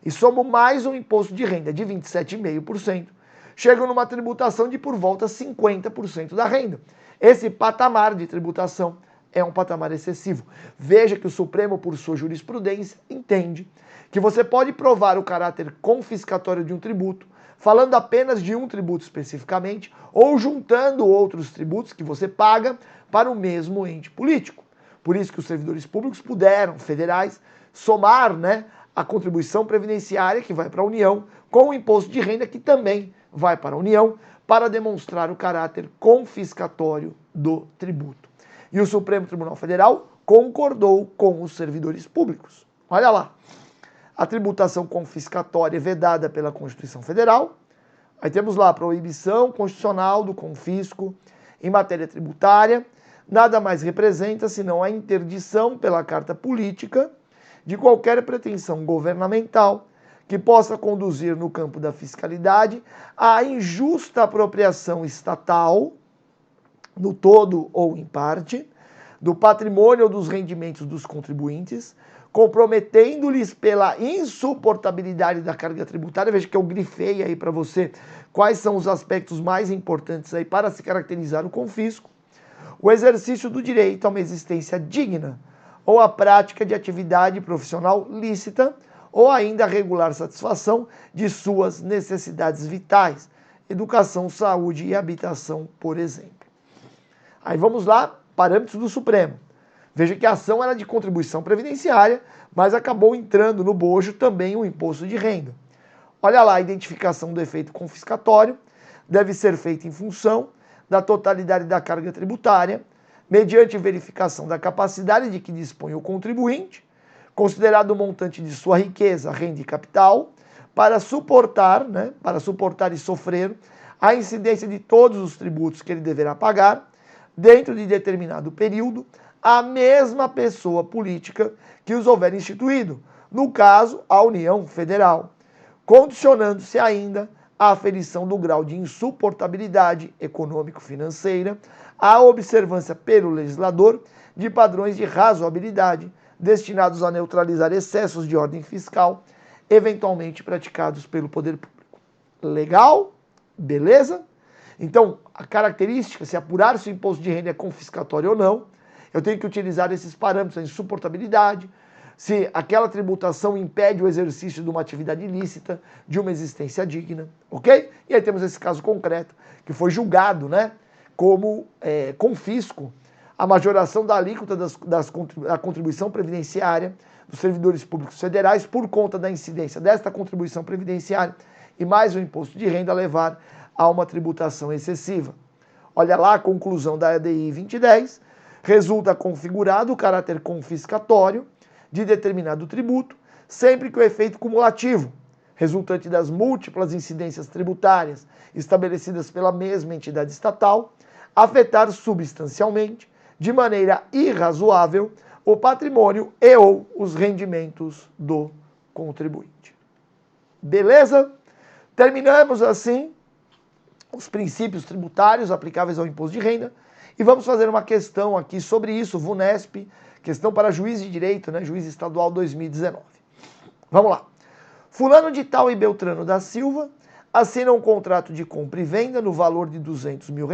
e somo mais um imposto de renda de 27,5%, chego numa tributação de por volta 50% da renda. Esse patamar de tributação é um patamar excessivo. Veja que o Supremo, por sua jurisprudência, entende que você pode provar o caráter confiscatório de um tributo falando apenas de um tributo especificamente, ou juntando outros tributos que você paga para o mesmo ente político. Por isso que os servidores públicos puderam, federais, somar, né, a contribuição previdenciária que vai para a União com o imposto de renda que também vai para a União, para demonstrar o caráter confiscatório do tributo. E o Supremo Tribunal Federal concordou com os servidores públicos. Olha lá, a tributação confiscatória é vedada pela Constituição Federal. Aí temos lá a proibição constitucional do confisco em matéria tributária. Nada mais representa senão a interdição pela Carta Política de qualquer pretensão governamental que possa conduzir no campo da fiscalidade à injusta apropriação estatal, no todo ou em parte, do patrimônio ou dos rendimentos dos contribuintes, comprometendo-lhes pela insuportabilidade da carga tributária. Veja que eu grifei aí para você quais são os aspectos mais importantes aí para se caracterizar o confisco, o exercício do direito a uma existência digna, ou a prática de atividade profissional lícita, ou ainda a regular satisfação de suas necessidades vitais, educação, saúde e habitação, por exemplo. Aí vamos lá, parâmetros do Supremo. Veja que a ação era de contribuição previdenciária, mas acabou entrando no bojo também o imposto de renda. Olha lá, a identificação do efeito confiscatório deve ser feita em função da totalidade da carga tributária, mediante verificação da capacidade de que dispõe o contribuinte, considerado o montante de sua riqueza, renda e capital, para suportar e sofrer a incidência de todos os tributos que ele deverá pagar, dentro de determinado período, a mesma pessoa política que os houver instituído, no caso, a União Federal, condicionando-se ainda a aferição do grau de insuportabilidade econômico-financeira, a observância pelo legislador de padrões de razoabilidade destinados a neutralizar excessos de ordem fiscal, eventualmente praticados pelo poder público. Legal? Beleza? Então, a característica, se apurar se o imposto de renda é confiscatório ou não, eu tenho que utilizar esses parâmetros, a insuportabilidade, se aquela tributação impede o exercício de uma atividade ilícita, de uma existência digna, ok? E aí temos esse caso concreto, que foi julgado, né, como confisco, a majoração da alíquota da contribuição previdenciária dos servidores públicos federais por conta da incidência desta contribuição previdenciária e mais o imposto de renda levar a uma tributação excessiva. Olha lá a conclusão da ADI 2010, resulta configurado o caráter confiscatório de determinado tributo, sempre que o efeito cumulativo, resultante das múltiplas incidências tributárias estabelecidas pela mesma entidade estatal, afetar substancialmente, de maneira irrazoável, o patrimônio e ou os rendimentos do contribuinte. Beleza? Terminamos assim os princípios tributários aplicáveis ao imposto de renda e vamos fazer uma questão aqui sobre isso, VUNESP, questão para juiz de direito, né, juiz estadual 2019. Vamos lá. Fulano de tal e Beltrano da Silva assinam um contrato de compra e venda no valor de R$200 mil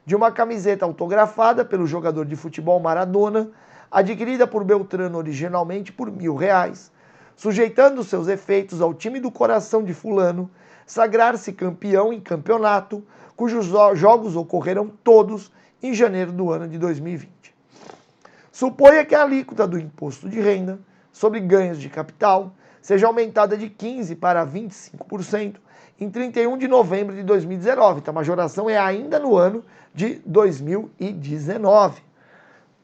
de uma camiseta autografada pelo jogador de futebol Maradona, adquirida por Beltrano originalmente por R$1.000, sujeitando seus efeitos ao time do coração de fulano sagrar-se campeão em campeonato, cujos jogos ocorrerão todos em janeiro do ano de 2020. Suponha que a alíquota do imposto de renda sobre ganhos de capital seja aumentada de 15% para 25% em 31 de novembro de 2019. Então, a majoração é ainda no ano de 2019.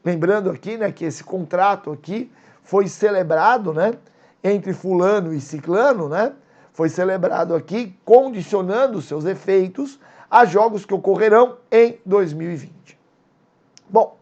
Lembrando aqui, né, que esse contrato aqui foi celebrado, né, entre fulano e ciclano, né, foi celebrado aqui condicionando seus efeitos a jogos que ocorrerão em 2020. Bom,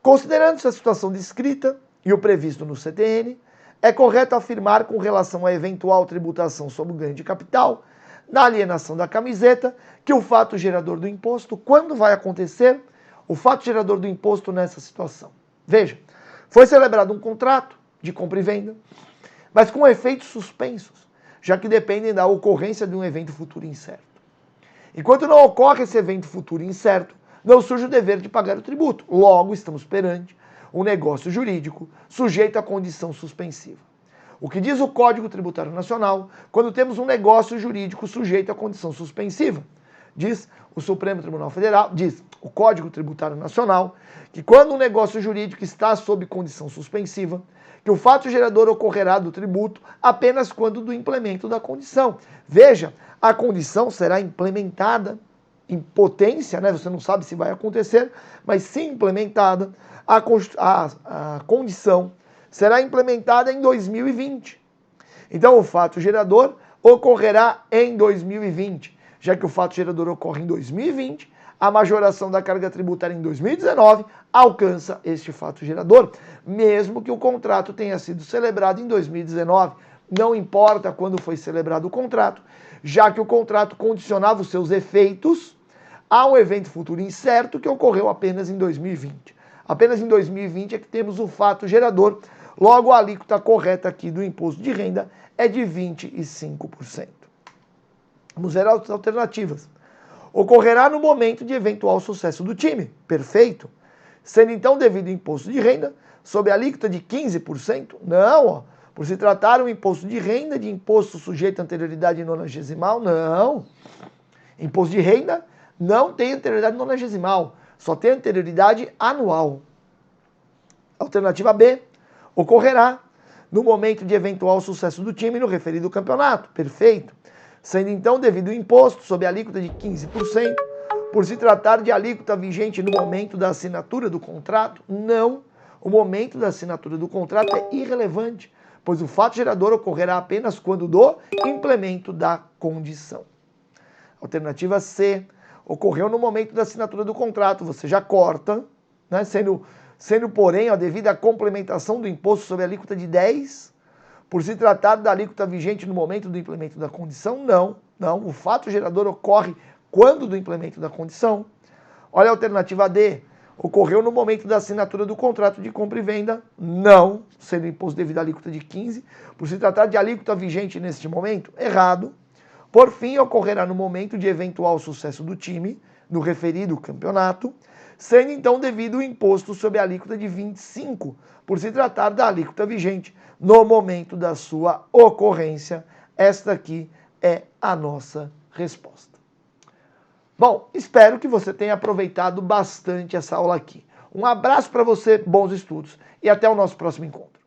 considerando essa situação descrita e o previsto no CTN, é correto afirmar com relação à eventual tributação sobre o ganho de capital, na alienação da camiseta, que o fato gerador do imposto, quando vai acontecer o fato gerador do imposto nessa situação? Veja, foi celebrado um contrato de compra e venda, mas com efeitos suspensos, já que dependem da ocorrência de um evento futuro incerto. Enquanto não ocorre esse evento futuro incerto, não surge o dever de pagar o tributo. Logo, estamos perante um negócio jurídico sujeito à condição suspensiva. O que diz o Código Tributário Nacional quando temos um negócio jurídico sujeito à condição suspensiva? Diz o Supremo Tribunal Federal, diz o Código Tributário Nacional, que quando um negócio jurídico está sob condição suspensiva, que o fato gerador ocorrerá do tributo apenas quando do implemento da condição. Veja, a condição será implementada em potência, né? Você não sabe se vai acontecer, mas se implementada, a condição será implementada em 2020. Então, o fato gerador ocorrerá em 2020. Já que o fato gerador ocorre em 2020, a majoração da carga tributária em 2019 alcança este fato gerador, mesmo que o contrato tenha sido celebrado em 2019. Não importa quando foi celebrado o contrato, já que o contrato condicionava os seus efeitos a um evento futuro incerto que ocorreu apenas em 2020. Apenas em 2020 é que temos o fato gerador, logo a alíquota correta aqui do imposto de renda é de 25%. Vamos ver as alternativas. Ocorrerá no momento de eventual sucesso do time. Perfeito. Sendo então devido imposto de renda sob a alíquota de 15%? Não, ó. Por se tratar um imposto de renda de imposto sujeito à anterioridade nonagesimal? Não. Imposto de renda não tem anterioridade nonagesimal, só tem anterioridade anual. Alternativa B. Ocorrerá no momento de eventual sucesso do time no referido campeonato. Perfeito. Sendo então devido o imposto sob a alíquota de 15%, por se tratar de alíquota vigente no momento da assinatura do contrato? Não. O momento da assinatura do contrato é irrelevante, pois o fato gerador ocorrerá apenas quando do implemento da condição. Alternativa C. Ocorreu no momento da assinatura do contrato, você já corta, né? Sendo porém a devida complementação do imposto sob a alíquota de 10%, por se tratar da alíquota vigente no momento do implemento da condição? Não. O fato gerador ocorre quando do implemento da condição. Olha a alternativa D. Ocorreu no momento da assinatura do contrato de compra e venda? Não, sendo imposto devido à alíquota de 15%. Por se tratar de alíquota vigente neste momento? Errado. Por fim, ocorrerá no momento de eventual sucesso do time, no referido campeonato, sendo então devido o imposto sob a alíquota de 25%, por se tratar da alíquota vigente no momento da sua ocorrência. Esta aqui é a nossa resposta. Bom, espero que você tenha aproveitado bastante essa aula aqui. Um abraço para você, bons estudos e até o nosso próximo encontro.